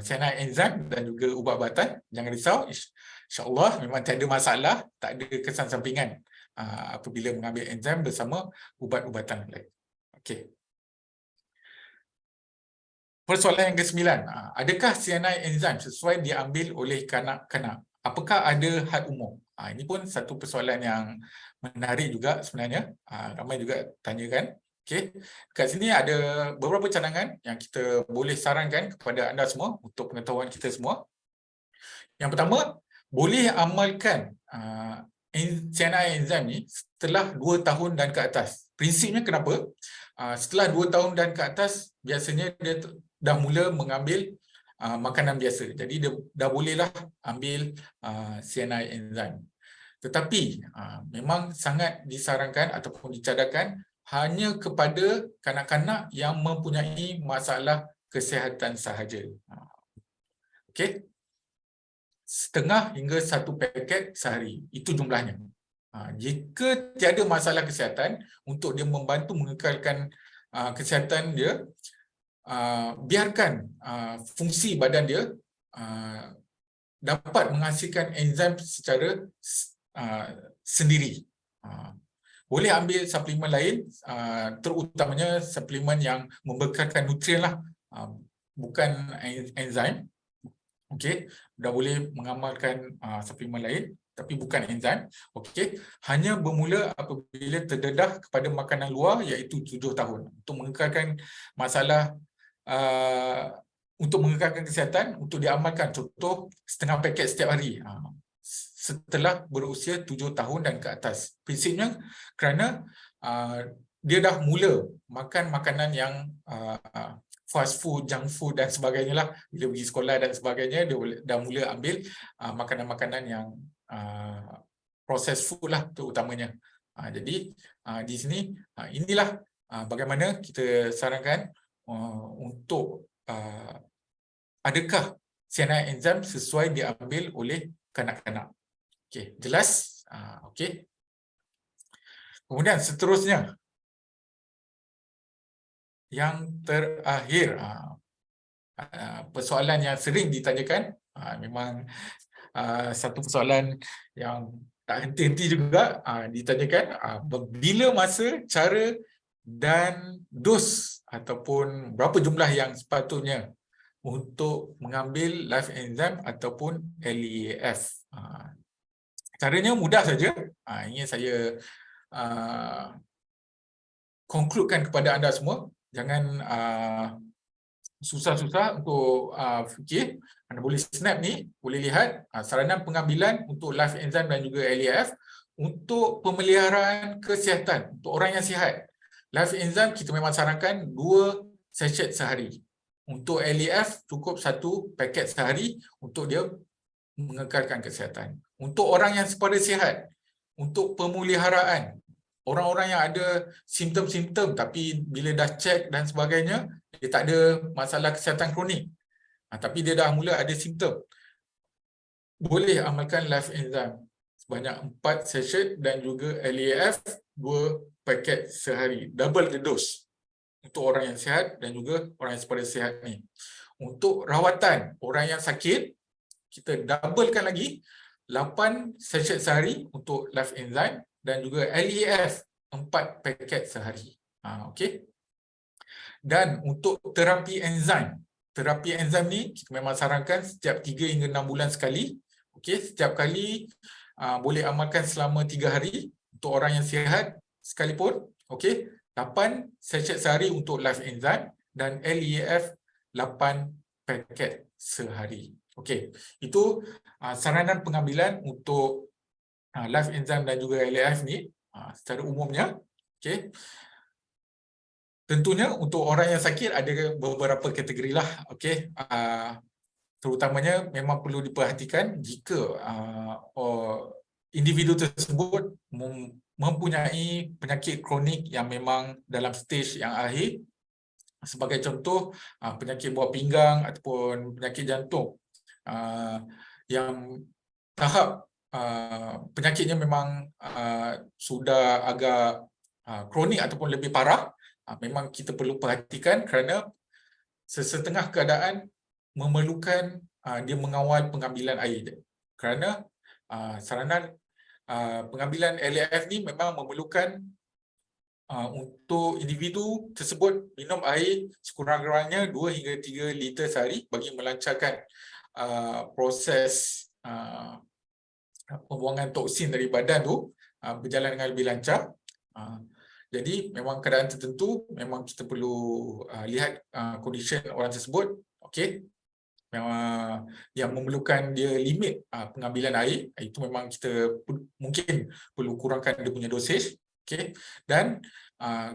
CNI enzim dan juga ubat-ubatan. Jangan risau, insya-Allah memang tak ada masalah, tak ada kesan sampingan apabila mengambil enzim bersama ubat-ubatan lain. Okey. Persoalan yang ke-9, adakah CNI enzim sesuai diambil oleh kanak-kanak? Apakah ada had umur? Ini pun satu persoalan yang menarik juga sebenarnya. Ramai juga tanyakan. Okey, kat sini ada beberapa cadangan yang kita boleh sarankan kepada anda semua untuk pengetahuan kita semua. Yang pertama, boleh amalkan CNI enzim ni setelah 2 tahun dan ke atas. Prinsipnya kenapa? Setelah 2 tahun dan ke atas, biasanya dia dah mula mengambil makanan biasa. Jadi dia dah bolehlah ambil CNI enzim. Tetapi memang sangat disarankan ataupun dicadangkan hanya kepada kanak-kanak yang mempunyai masalah kesihatan sahaja. Okey. Setengah hingga 1 paket sehari. Itu jumlahnya. Jika tiada masalah kesihatan, untuk dia membantu mengekalkan kesihatan dia, biarkan fungsi badan dia dapat menghasilkan enzim secara sendiri. Boleh ambil suplemen lain, terutamanya suplemen yang membekalkan nutrien lah, bukan enzim. Okey, dah boleh mengamalkan suplemen lain tapi bukan enzim. Okey, hanya bermula apabila terdedah kepada makanan luar, iaitu 7 tahun, untuk mengekalkan masalah untuk mengekalkan kesihatan, untuk diamalkan contoh setengah paket setiap hari setelah berusia 7 tahun dan ke atas. Prinsipnya kerana dia dah mula makan makanan yang fast food, junk food dan sebagainya lah. Bila pergi sekolah dan sebagainya, dia dah mula ambil makanan-makanan yang processed food lah terutamanya. Jadi di sini inilah bagaimana kita sarankan untuk adakah CNI enzim sesuai diambil oleh kanak-kanak. Okey, jelas? Okey. Kemudian seterusnya, yang terakhir, persoalan yang sering ditanyakan, memang satu persoalan yang tak henti-henti juga ditanyakan, bila masa, cara dan dos ataupun berapa jumlah yang sepatutnya untuk mengambil live enzyme ataupun LEAF. Caranya mudah saja. Ini saya concludekan kepada anda semua. Jangan susah-susah untuk fikir. Anda boleh snap ni, boleh lihat saranan pengambilan untuk live enzyme dan juga LEAF untuk pemeliharaan kesihatan untuk orang yang sihat. Live enzyme kita memang sarankan 2 sachet sehari. Untuk LEAF cukup 1 paket sehari untuk dia mengekalkan kesihatan. Untuk orang yang sepada sihat, untuk pemeliharaan, orang-orang yang ada simptom-simptom tapi bila dah cek dan sebagainya, dia tak ada masalah kesihatan kronik, tapi dia dah mula ada simptom, boleh amalkan live enzyme sebanyak 4 sachet dan juga LEAF 2 paket sehari, double the dose untuk orang yang sihat dan juga orang yang sepada sihat ni. Untuk rawatan orang yang sakit, kita doublekan lagi 8 sachet sehari untuk live enzyme dan juga LEAF 4 paket sehari. Okey. Dan untuk terapi enzim ni kita memang sarankan setiap 3 hingga 6 bulan sekali. Okey, setiap kali boleh amalkan selama 3 hari untuk orang yang sihat sekalipun. Okey, 8 sachet sehari untuk live enzyme dan LEAF 8 paket sehari. Okey, itu saranan pengambilan untuk live enzyme dan juga LEAF ni secara umumnya. Okey. Tentunya untuk orang yang sakit ada beberapa kategori lah. Okey. Terutamanya memang perlu diperhatikan jika individu tersebut mempunyai penyakit kronik yang memang dalam stage yang akhir. Sebagai contoh, penyakit buah pinggang ataupun penyakit jantung yang tahap penyakitnya memang sudah agak kronik ataupun lebih parah, memang kita perlu perhatikan kerana sesetengah keadaan memerlukan dia mengawal pengambilan air dia. Kerana saranan pengambilan LEAF ni memang memerlukan untuk individu tersebut minum air sekurang-kurangnya 2 hingga 3 liter sehari bagi melancarkan proses pembuangan toksin dari badan tu berjalan dengan lebih lancar. Jadi memang keadaan tertentu memang kita perlu lihat condition orang tersebut. Okey. Memang yang memerlukan dia limit pengambilan air, itu memang kita mungkin perlu kurangkan dia punya dosage. Okey. Dan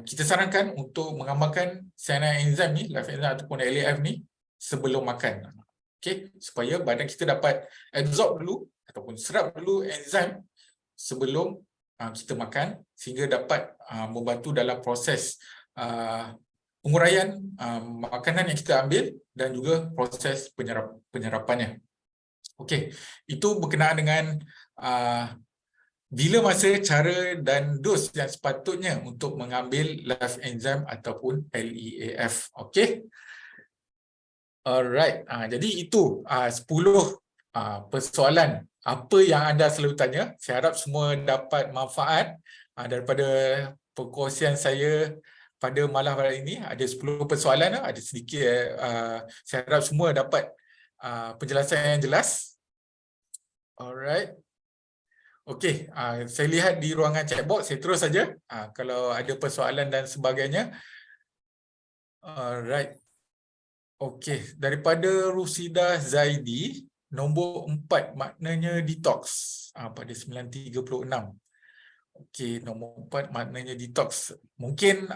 kita sarankan untuk mengamalkan cyanide enzyme ni, live enzyme ataupun LEAF ni sebelum makan. Okey, supaya badan kita dapat absorb dulu ataupun serap dulu enzim sebelum kita makan sehingga dapat membantu dalam proses penguraian makanan yang kita ambil dan juga proses penyerapannya. Okey, itu berkenaan dengan bila masa, cara dan dos yang sepatutnya untuk mengambil live enzyme ataupun LEAF. Okey. Alright, jadi itu 10 persoalan apa yang anda selalu tanya. Saya harap semua dapat manfaat daripada perkongsian saya pada malam hari ini. Ada 10 persoalan, ada sedikit. Saya harap semua dapat penjelasan yang jelas. Alright. Okey, saya lihat di ruangan chatbox, saya terus saja kalau ada persoalan dan sebagainya. Alright. Okey, daripada Rusida Zaidi, nombor 4 maknanya detox pada 9.36. Okey, nombor 4 maknanya detox. Mungkin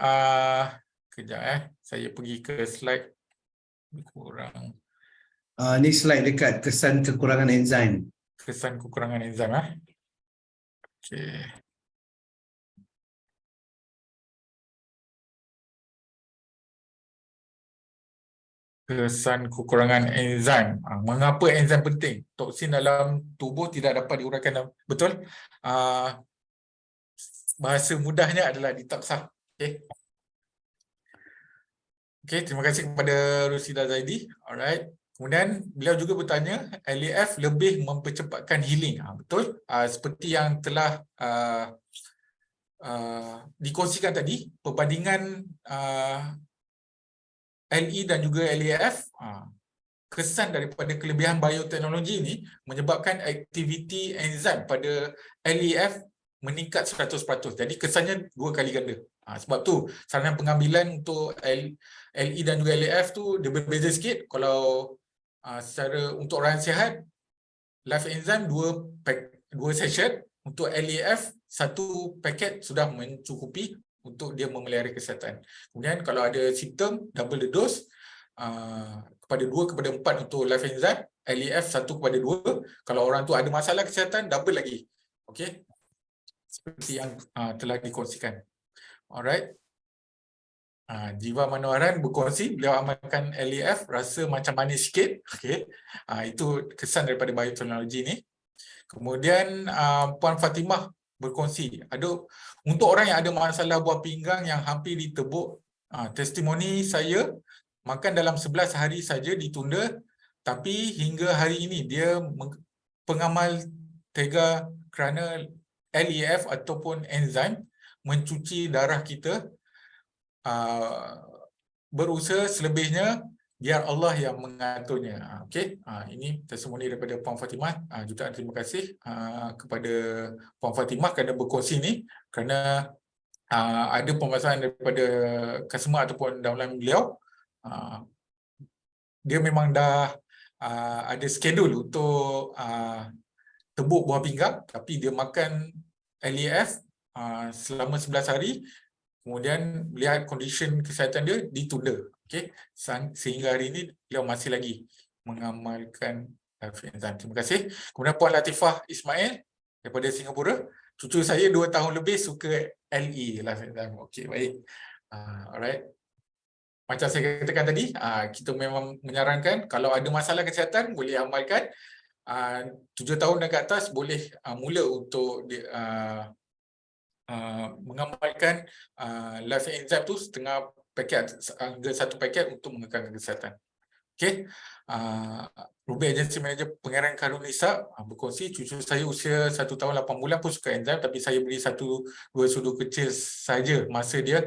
kejap saya pergi ke slide kurang. Ni slide dekat kesan kekurangan enzim. Kesan kekurangan enzim Okey. Kesan kekurangan enzim. Mengapa enzim penting? Toksin dalam tubuh tidak dapat diuraikan. Betul? bahasa mudahnya adalah detox. Okey. Okey, terima kasih kepada Rusida Zaidi. Alright. Kemudian beliau juga bertanya, LAF lebih mempercepatkan healing. Betul? Seperti yang telah dikongsikan tadi, perbandingan LE dan juga LAF, kesan daripada kelebihan bioteknologi ini menyebabkan aktiviti enzim pada LAF meningkat 100%. Jadi kesannya 2 kali ganda. Sebab tu saranan pengambilan untuk LE dan juga LAF tu dia berbeza sikit. Kalau secara untuk orang sihat, Life Enzyme 2 session, untuk LAF 1 paket sudah mencukupi untuk dia memelihara kesihatan. Kemudian kalau ada simptom, double the dose, kepada 2 kepada 4 untuk Life Enzyme, LAF 1 kepada 2. Kalau orang tu ada masalah kesihatan, double lagi. Okey. Seperti yang telah dikongsikan. Alright. Jiwa Manoharan berkongsi, beliau amalkan LAF, rasa macam manis sikit. Okey. Itu kesan daripada bioteknologi ni. Kemudian Puan Fatimah berkongsi, untuk orang yang ada masalah buah pinggang yang hampir ditebuk, testimoni saya makan dalam 11 hari saja ditunda, tapi hingga hari ini dia pengamal tega kerana LAF ataupun enzim mencuci darah kita. Berusaha selebihnya biar Allah yang mengaturnya. Okey, ini testimoni daripada Puan Fatimah. Jutaan terima kasih kepada Puan Fatimah kerana berkongsi ni, kerana ada pemasaran daripada customer ataupun downline beliau. Dia memang dah ada schedule untuk tebuk buah pinggang, tapi dia makan LAF selama 11 hari. Kemudian melihat condition kesihatan dia ditunda. Okey, sehingga hari ini beliau masih lagi mengamalkan Life Enzyme. Terima kasih. Kemudian Puan Latifah Ismail daripada Singapura. Cucu saya 2 tahun lebih suka LE, Life Enzyme. Okey, baik. Alright. Macam saya katakan tadi, kita memang menyarankan kalau ada masalah kesihatan boleh amalkan. 7 tahun dan ke atas boleh mula untuk mengamalkan Life Enzyme tu setengah paket hingga 1 paket untuk mengekalkan kesihatan. Okey. Ruby Agency Manager Pangeran Karunisa berkongsi, cucu saya usia 1 tahun 8 bulan pun suka enzim, tapi saya beri 1-2 sudu kecil saja masa dia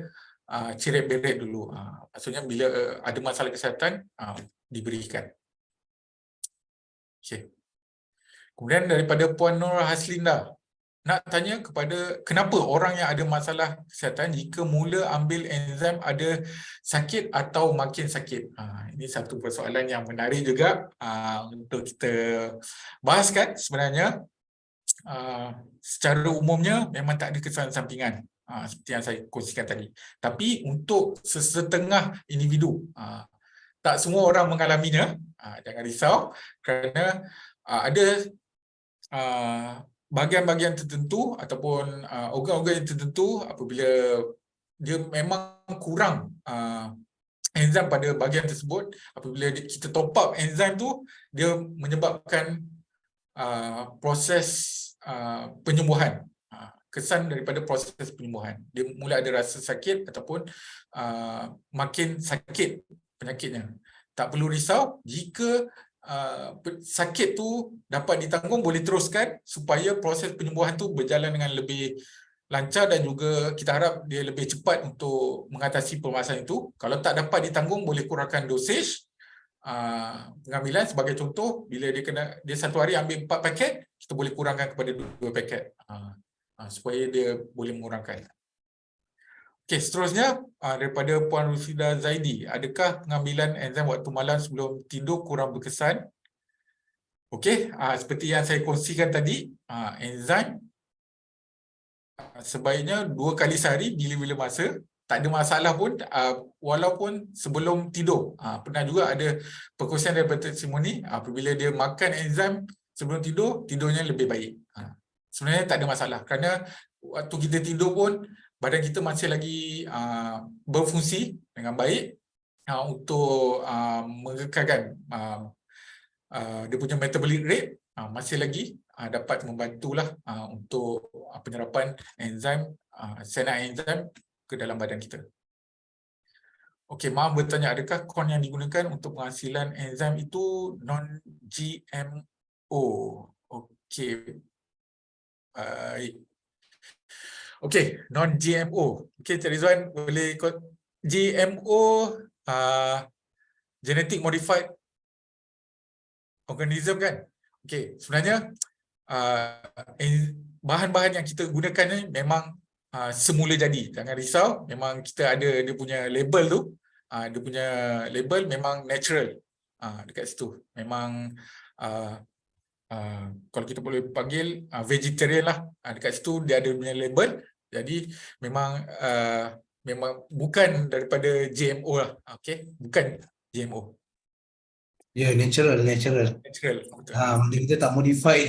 ciret-beret dulu. Maksudnya bila ada masalah kesihatan diberikan. Okey. Kemudian daripada Puan Nur Haslinda, nak tanya kepada kenapa orang yang ada masalah kesihatan jika mula ambil enzim ada sakit atau makin sakit. Ini satu persoalan yang menarik juga untuk kita bahaskan. Sebenarnya secara umumnya memang tak ada kesan sampingan seperti yang saya kongsikan tadi. Tapi untuk sesetengah individu, tak semua orang mengalaminya. Jangan risau kerana ada bahagian-bahagian tertentu ataupun organ-organ tertentu apabila dia memang kurang enzim pada bahagian tersebut, apabila kita top up enzim tu, dia menyebabkan proses penyembuhan, kesan daripada proses penyembuhan. Dia mula ada rasa sakit ataupun makin sakit penyakitnya. Tak perlu risau jika sakit tu dapat ditanggung, boleh teruskan supaya proses penyembuhan tu berjalan dengan lebih lancar dan juga kita harap dia lebih cepat untuk mengatasi permasalahan itu. Kalau tak dapat ditanggung, boleh kurangkan dosage pengambilan. Sebagai contoh, bila dia 1 hari ambil 4 paket, kita boleh kurangkan kepada 2 paket supaya dia boleh mengurangkan. Okey, seterusnya daripada Puan Rusida Zaidi, adakah pengambilan enzim waktu malam sebelum tidur kurang berkesan? Okey, seperti yang saya kongsikan tadi, enzim sebaiknya 2 kali sehari bila-bila masa, tak ada masalah pun, walaupun sebelum tidur. Pernah juga ada perkongsian daripada testimoni, apabila dia makan enzim sebelum tidur, tidurnya lebih baik. Sebenarnya tak ada masalah kerana waktu kita tidur pun badan kita masih lagi berfungsi dengan baik untuk mengekalkan dia punya metabolic rate, masih lagi dapat membantulah untuk penyerapan enzim cyanide enzim ke dalam badan kita. Okey, maaf bertanya, adakah corn yang digunakan untuk penghasilan enzim itu non-GMO? Okey. Baik. Okey, non-GMO. Okey, Cik Rizwan boleh GMO genetic modified organism kan? Okey, sebenarnya bahan-bahan yang kita gunakan ni memang semula jadi. Jangan risau, memang kita ada dia punya label tu. Dia punya label memang natural dekat situ. Memang kalau kita boleh panggil vegetarian lah. Dekat situ dia ada punya label. Jadi memang memang bukan daripada GMO lah. Okey, bukan GMO. Ya, natural. Natural. Betul. Maksudnya kita tak modify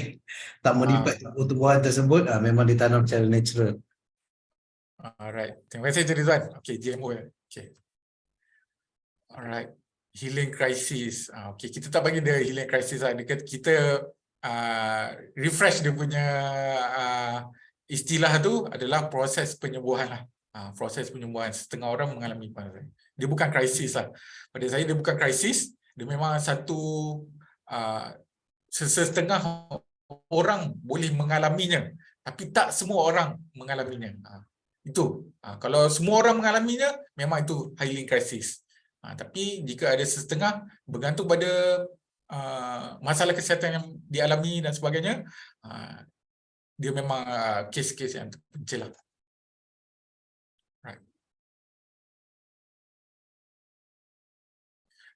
tumbuh-tumbuhan tersebut, memang ditanam secara natural. Alright. Terima kasih Cik Rizwan. Okey, GMO ya. Okey. Alright. Healing crisis. Okey, kita tak bagi dia healing crisis lah. Kita refresh dia punya istilah tu adalah proses penyembuhan lah. Proses penyembuhan. Setengah orang mengalami dia bukan krisis lah. Pada saya dia bukan krisis. Dia memang satu setengah orang boleh mengalaminya. Tapi tak semua orang mengalaminya. Itu. Kalau semua orang mengalaminya, memang itu healing crisis. Tapi jika ada setengah, bergantung pada masalah kesihatan yang dialami dan sebagainya, dia memang kes-kes yang terpencil lah. Right.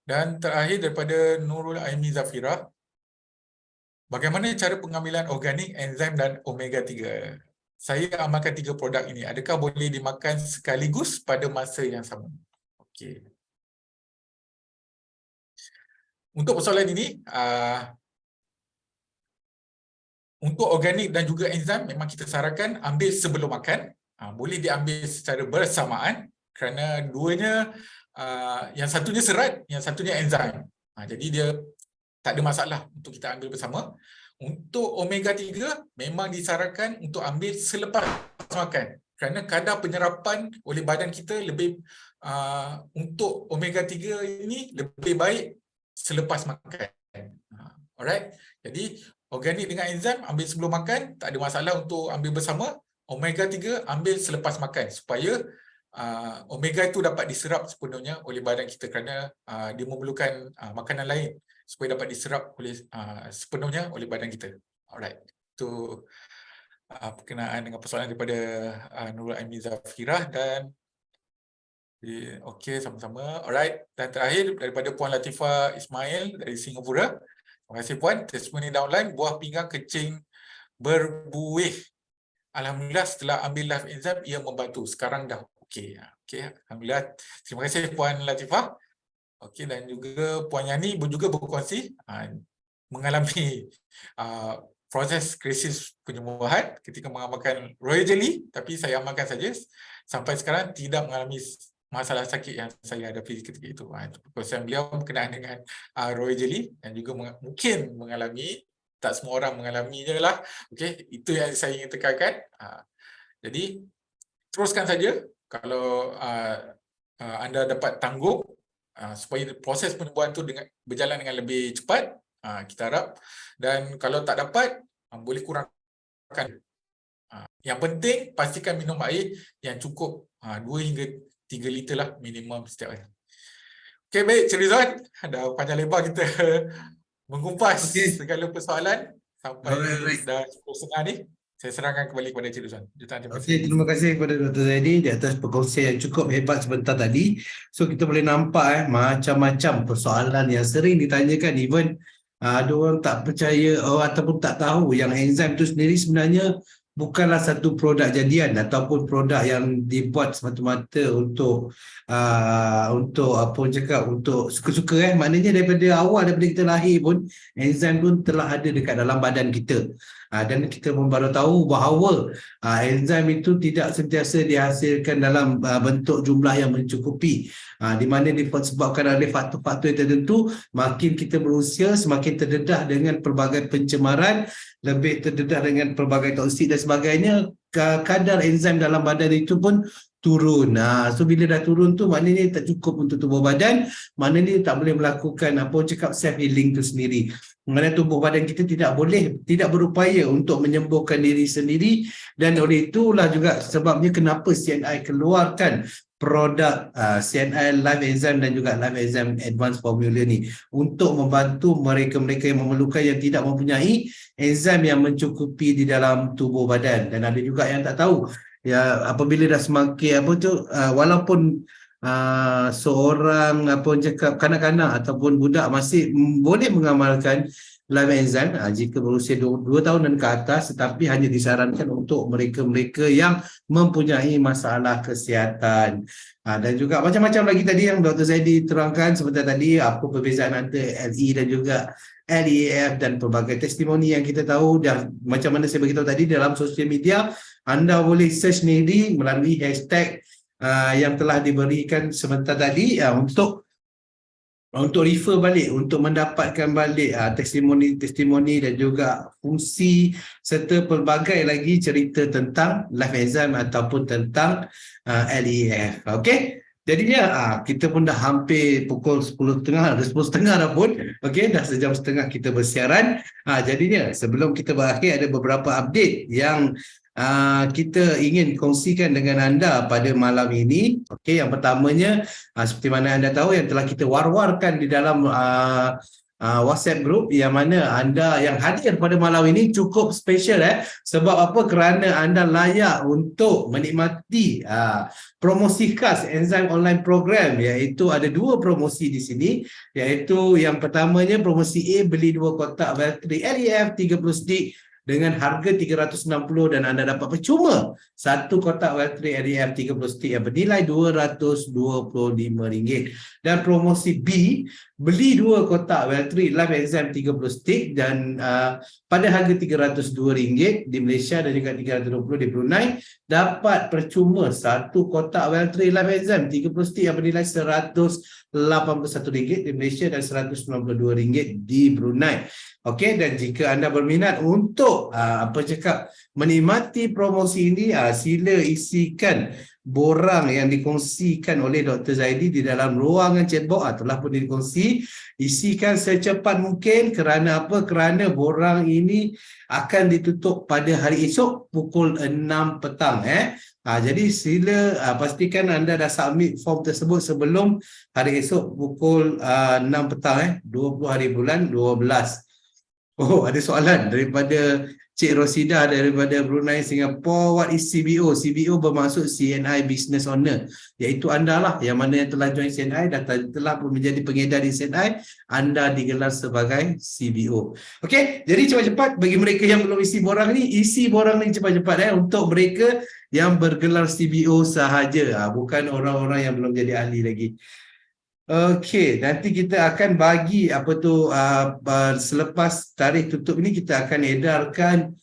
Dan terakhir daripada Nurul Aimi Zafira, bagaimana cara pengambilan organik, enzim dan omega 3? Saya amalkan 3 produk ini. Adakah boleh dimakan sekaligus pada masa yang sama? Okey. Untuk persoalan ini, untuk organik dan juga enzim memang kita sarankan ambil sebelum makan. Boleh diambil secara bersamaan kerana duanya, yang satunya serat, yang satunya enzim. Jadi dia tak ada masalah untuk kita ambil bersama. Untuk omega 3 memang disarankan untuk ambil selepas makan kerana kadar penyerapan oleh badan kita lebih untuk omega 3 ini lebih baik selepas makan. Alright. Jadi organik dengan enzim ambil sebelum makan, tak ada masalah untuk ambil bersama. Omega 3 ambil selepas makan supaya omega itu dapat diserap sepenuhnya oleh badan kita kerana dia memerlukan makanan lain supaya dapat diserap oleh sepenuhnya oleh badan kita. Alright. Itu perkenaan dengan persoalan daripada Nurul Aimi Zafira dan okey, sama-sama. Alright. Dan terakhir daripada Puan Latifah Ismail dari Singapura. Terima kasih Puan. Testimoni downline, buah pinggang kecing berbuih. Alhamdulillah setelah ambil life enzim ia membantu. Sekarang dah okey. Okey, alhamdulillah. Terima kasih Puan Latifah. Okey, dan juga Puan Yani juga berkongsi mengalami proses krisis penyembuhan ketika mengamalkan Royal Jelly, tapi saya amalkan saja sampai sekarang tidak mengalami masalah sakit yang saya hadapi ketika itu. Perkongsian beliau berkenaan dengan Royal Jelly dan juga mungkin mengalami, tak semua orang mengalaminya lah. Okey, itu yang saya ingin tekankan. Jadi teruskan saja kalau anda dapat tanggung supaya proses penyembuhan itu berjalan dengan lebih cepat, kita harap. Dan kalau tak dapat, boleh kurangkan. Yang penting pastikan minum air yang cukup 2 hingga 3 liter lah minimum setiap hari. Okey, baik Cik Rizwan, dah panjang lebar kita mengumpas segala persoalan sampai dah 10.30 ni. Saya serahkan kembali kepada Cik Rizwan. Okey, terima kasih kepada Dr. Zaidi di atas perkongsian yang cukup hebat sebentar tadi. So kita boleh nampak macam-macam persoalan yang sering ditanyakan, even ada orang tak percaya ataupun tak tahu yang enzim itu sendiri sebenarnya bukanlah satu produk jadian ataupun produk yang dibuat semata-mata untuk apa orang cakap, untuk suka-suka. Maknanya daripada awal, daripada kita lahir pun enzim pun telah ada dekat dalam badan kita. Dan kita pun baru tahu bahawa enzim itu tidak sentiasa dihasilkan dalam bentuk jumlah yang mencukupi, di mana disebabkan oleh faktor-faktor tertentu. Makin kita berusia, semakin terdedah dengan pelbagai pencemaran, lebih terdedah dengan pelbagai toksik dan sebagainya, kadar enzim dalam badan itu pun turun. So bila dah turun tu maknanya tak cukup untuk tubuh badan, maknanya tak boleh melakukan apa cakap self healing tu sendiri. Mana tubuh badan kita tidak berupaya untuk menyembuhkan diri sendiri, dan oleh itulah juga sebabnya kenapa CNI keluarkan produk CNI Life Enzyme dan juga Life Enzyme Advanced Formula ni untuk membantu mereka-mereka yang memerlukan, yang tidak mempunyai enzim yang mencukupi di dalam tubuh badan. Dan ada juga yang tak tahu, ya, apabila dah semakin walaupun seorang cakap kanak-kanak ataupun budak masih boleh mengamalkan live enzyme jika berusia 2 tahun dan ke atas, tetapi hanya disarankan untuk mereka-mereka yang mempunyai masalah kesihatan. Dan juga macam-macam lagi tadi yang Dr. Zaidi terangkan sebentar tadi, apa perbezaan antara LE dan juga LEAF dan pelbagai testimoni yang kita tahu. Dan macam mana saya beritahu tadi, dalam sosial media anda boleh search sendiri melalui hashtag yang telah diberikan sebentar tadi untuk refer balik, untuk mendapatkan balik testimoni dan juga fungsi serta pelbagai lagi cerita tentang life enzyme ataupun tentang LEAF. Okey. Jadinya kita pun dah hampir pukul 10.30, dah 10.30 dah pun. Okey, dah sejam setengah kita bersiaran. Jadinya sebelum kita berakhir, ada beberapa update yang kita ingin kongsikan dengan anda pada malam ini. Okey, yang pertamanya seperti mana anda tahu, yang telah kita war-warkan di dalam WhatsApp group, yang mana anda yang hadir pada malam ini cukup special. Sebab apa? Kerana anda layak untuk menikmati promosi khas Enzyme Online Program, iaitu ada 2 promosi di sini, iaitu yang pertamanya promosi A, beli 2 kotak bateri LEAF 30 stick dengan harga 360 dan anda dapat percuma 1 kotak bateri LEAF 30 stick yang bernilai RM225. Dan promosi B, beli 2 kotak bateri Life Enzyme 30 stick dan pada harga RM302 di Malaysia dan juga RM320 di Brunei, dapat percuma 1 kotak bateri Life Enzyme 30 stick yang bernilai RM181 di Malaysia dan RM192 di Brunei. Okey, dan jika anda berminat untuk menikmati promosi ini, sila isikan borang yang dikongsikan oleh Dr. Zaidi di dalam ruangan chatbox, telah pun dikongsi. Isikan secepat mungkin. Kerana apa? Kerana borang ini akan ditutup pada hari esok pukul 6 petang. Jadi sila pastikan anda dah submit form tersebut sebelum hari esok pukul 6 petang, 20 hari bulan 12. Oh, ada soalan daripada Cik Rosida daripada Brunei, Singapore. What is CBO? CBO bermaksud CNI Business Owner, iaitu anda lah yang mana yang telah join CNI dan telah pun menjadi pengedar di CNI, anda digelar sebagai CBO. Okey, jadi cepat-cepat bagi mereka yang belum isi borang ni, isi borang ni cepat-cepat untuk mereka yang bergelar CBO sahaja, bukan orang-orang yang belum jadi ahli lagi. Okey, nanti kita akan bagi selepas tarikh tutup ini, kita akan edarkan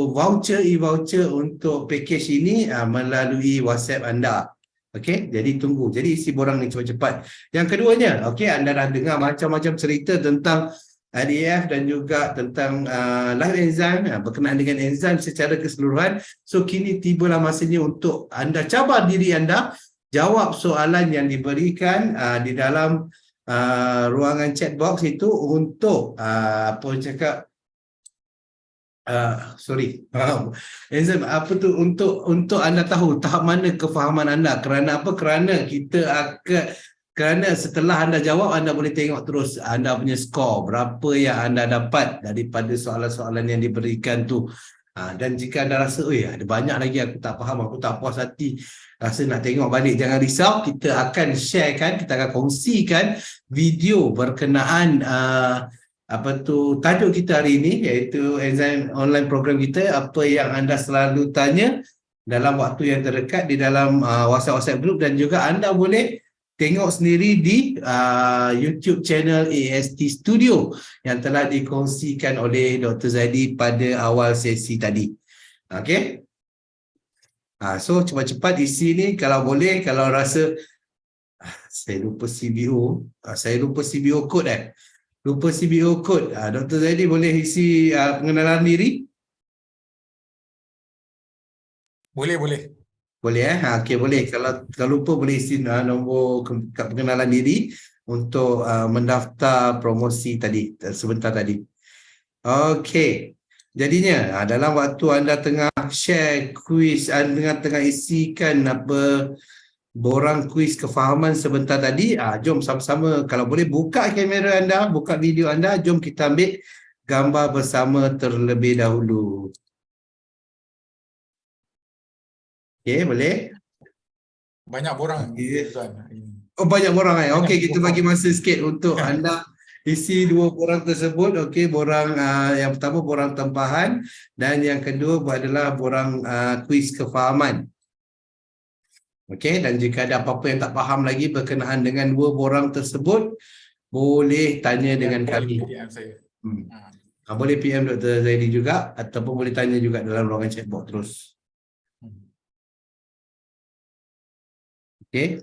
voucher, e-voucher untuk package ini melalui WhatsApp anda. Okey, jadi tunggu. Jadi isi borang ni cepat-cepat. Yang keduanya, okey, anda dah dengar macam-macam cerita tentang LEAF dan juga tentang life enzyme berkenaan dengan enzim secara keseluruhan. So kini tibalah masanya untuk anda cabar diri anda, jawab soalan yang diberikan di dalam ruangan chat box itu untuk enzim untuk anda tahu tahap mana kefahaman anda. Kerana apa? Kerana setelah anda jawab, anda boleh tengok terus anda punya skor, berapa yang anda dapat daripada soalan-soalan yang diberikan tu. Dan jika anda rasa, ada banyak lagi aku tak faham, aku tak puas hati, rasa nak tengok balik, jangan risau. Kita akan sharekan, kita akan kongsikan video berkenaan tajuk kita hari ini, iaitu Enzyme Online Program kita. Apa yang anda selalu tanya dalam waktu yang terdekat di dalam WhatsApp group, dan juga anda boleh tengok sendiri di YouTube channel AST Studio yang telah dikongsikan oleh Dr. Zaidi pada awal sesi tadi. Okey. So cepat-cepat isi ni kalau boleh, kalau rasa saya lupa CBO, saya lupa CBO code lupa CBO code. Dr. Zaidi boleh isi pengenalan diri? Boleh. Boleh okey boleh. Kalau lupa boleh isi nombor pengenalan diri untuk mendaftar promosi tadi sebentar tadi. Okey. Jadinya dalam waktu anda tengah share kuis, anda tengah isikan borang kuis kefahaman sebentar tadi, jom sama-sama kalau boleh buka kamera anda, buka video anda, jom kita ambil gambar bersama terlebih dahulu. Okey, boleh? Banyak borang. Okey. Tuan. Oh, banyak borang Okey, kita borang. bagi masa sikit untuk anda isi dua borang tersebut. Okey, borang yang pertama borang tempahan dan yang kedua adalah borang kuis kefahaman. Okey, dan jika ada apa-apa yang tak faham lagi berkenaan dengan dua borang tersebut, boleh tanya dengan kami. PM saya. Boleh PM Dr. Zaidi juga ataupun boleh tanya juga dalam ruangan chatbot terus. Okey.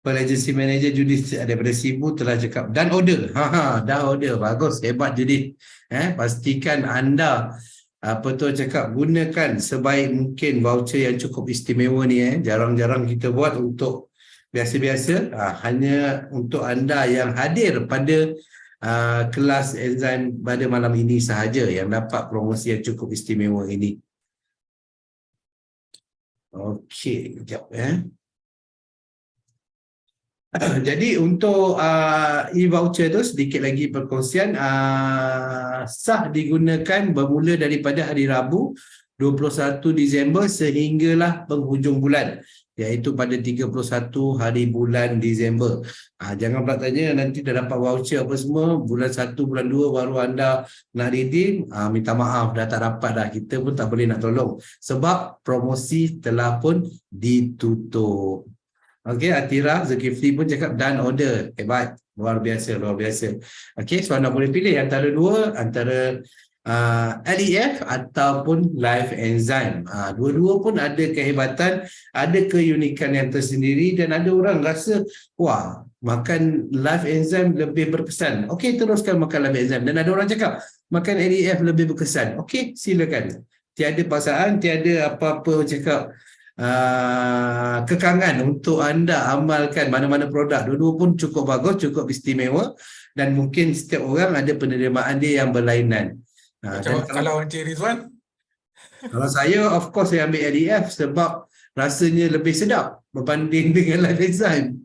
Agency Manager Judith daripada Sibu telah cakap dan order. Dah order. Bagus, hebat Judith. Pastikan anda gunakan sebaik mungkin voucher yang cukup istimewa ni. Jarang-jarang kita buat untuk biasa-biasa. Hanya untuk anda yang hadir pada kelas enzim pada malam ini sahaja yang dapat promosi yang cukup istimewa ini. Okey, kejap Jadi untuk e-voucher tu sedikit lagi perkongsian, sah digunakan bermula daripada hari Rabu 21 Disember sehinggalah penghujung bulan, iaitu pada 31 hari bulan Disember. Jangan pula tanya nanti dah dapat voucher apa semua, bulan 1, bulan 2 baru anda nak redeem, minta maaf dah tak dapat dah, kita pun tak boleh nak tolong sebab promosi telah pun ditutup. Okey, Atira Zulkifli pun cakap dan order. Hebat, luar biasa. Okey, so anda boleh pilih antara dua, antara LEF ataupun Life Enzyme. Dua-dua pun ada kehebatan, ada keunikan yang tersendiri dan ada orang rasa, wah, makan Life Enzyme lebih berkesan. Okey, teruskan makan Life Enzyme. Dan ada orang cakap, makan LEF lebih berkesan. Okey, silakan. Tiada paksaan, tiada apa-apa cakap kekangan untuk anda amalkan mana-mana produk. Dua-dua pun cukup bagus, cukup istimewa dan mungkin setiap orang ada penerimaan dia yang berlainan. Kalau Encik Rizwan? Kalau saya, of course saya ambil LEF sebab rasanya lebih sedap berbanding dengan Life Enzyme.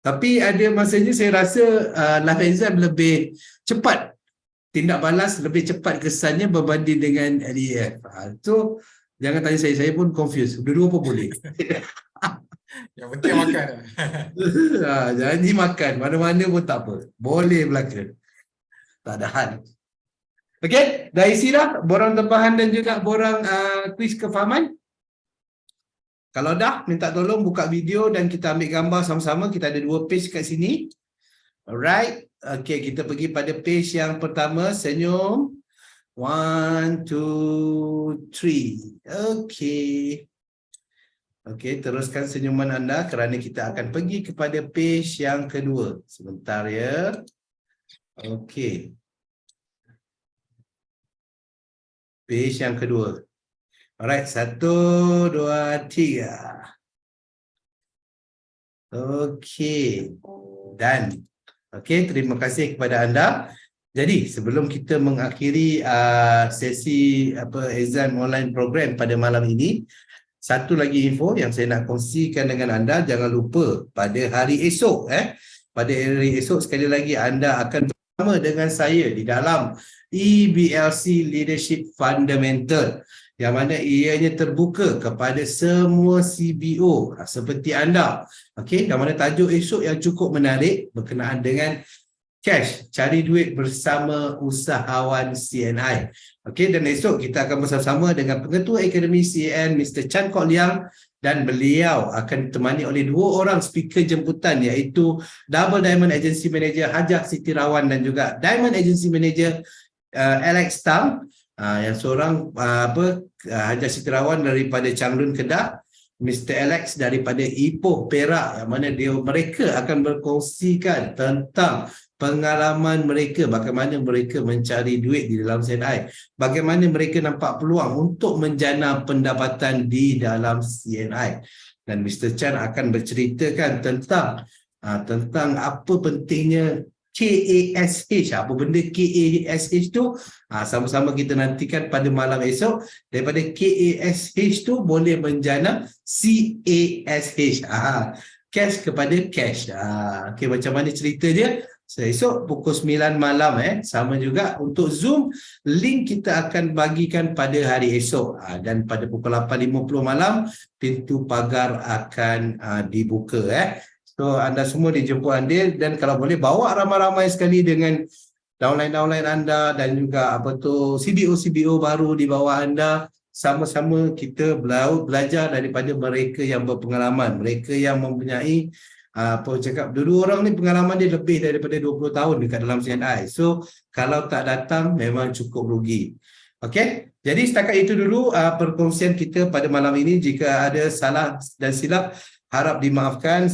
Tapi ada masanya saya rasa Life Enzyme lebih cepat, tindak balas lebih cepat kesannya berbanding dengan LEF. So jangan tanya saya pun confused. Dua-dua pun boleh. Yang penting makan. Janji makan. Mana-mana pun tak apa. Boleh belaka. Tak ada hal. Okey, dah isi dah borang tempahan dan juga borang kuis kefahaman? Kalau dah, minta tolong buka video dan kita ambil gambar sama-sama. Kita ada dua page kat sini. Alright. Okey, kita pergi pada page yang pertama. Senyum. 1, 2, 3. Okey, teruskan senyuman anda kerana kita akan pergi kepada page yang kedua. Sebentar ya. Okey. Page yang kedua. Alright, 1, 2, 3. Okey. Dan okey, terima kasih kepada anda. Jadi sebelum kita mengakhiri sesi exam online program pada malam ini, satu lagi info yang saya nak kongsikan dengan anda, jangan lupa pada hari esok pada hari esok sekali lagi anda akan bersama dengan saya di dalam EBLC Leadership Fundamental yang mana ianya terbuka kepada semua CBO seperti anda. Okey, yang mana tajuk esok yang cukup menarik berkenaan dengan Cash, cari duit bersama usahawan CNI. Okey, dan esok kita akan bersama-sama dengan Pengetua Akademi CN, Mr. Chan Kok Liang, dan beliau akan ditemani oleh 2 orang speaker jemputan, iaitu Double Diamond Agency Manager Hajah Siti Rawan dan juga Diamond Agency Manager Alex Tam, yang seorang Hajah Siti Rawan daripada Changrun Kedah, Mr. Alex daripada Ipoh Perak, yang mana mereka akan berkongsikan tentang pengalaman mereka, bagaimana mereka mencari duit di dalam CNI, bagaimana mereka nampak peluang untuk menjana pendapatan di dalam CNI. Dan Mr. Chan akan berceritakan tentang apa pentingnya KASH. Apa benda KASH tu? Sama-sama kita nantikan pada malam esok. Daripada KASH tu boleh menjana CASH. Cash kepada cash. Okay, macam mana cerita dia? Esok pukul 9 malam sama juga untuk Zoom, link kita akan bagikan pada hari esok, dan pada pukul 8.50 malam pintu pagar akan dibuka. So anda semua dijemput hadir, dan kalau boleh bawa ramai-ramai sekali dengan downline anda dan juga CBO baru di bawah anda. Sama-sama kita belajar daripada mereka yang berpengalaman, mereka yang mempunyai dua orang ni pengalaman dia lebih daripada 20 tahun dekat dalam CNI. So kalau tak datang memang cukup rugi. Okey, jadi setakat itu dulu perkongsian kita pada malam ini. Jika ada salah dan silap harap dimaafkan.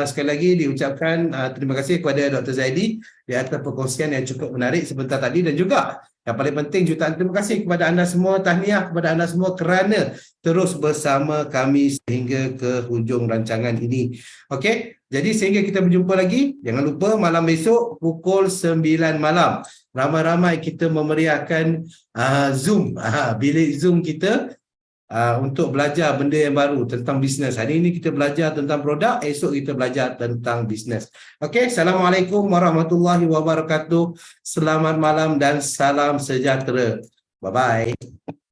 Sekali lagi diucapkan terima kasih kepada Dr. Zaidi di atas perkongsian yang cukup menarik sebentar tadi, dan juga yang paling penting jutaan terima kasih kepada anda semua, tahniah kepada anda semua kerana terus bersama kami sehingga ke hujung rancangan ini. Okey, jadi sehingga kita berjumpa lagi, jangan lupa malam besok pukul 9 malam ramai-ramai kita memeriahkan Zoom, bilik Zoom kita untuk belajar benda yang baru tentang bisnes. Hari ini kita belajar tentang produk, esok kita belajar tentang bisnes. Okey, Assalamualaikum warahmatullahi wabarakatuh. Selamat malam dan salam sejahtera. Bye-bye.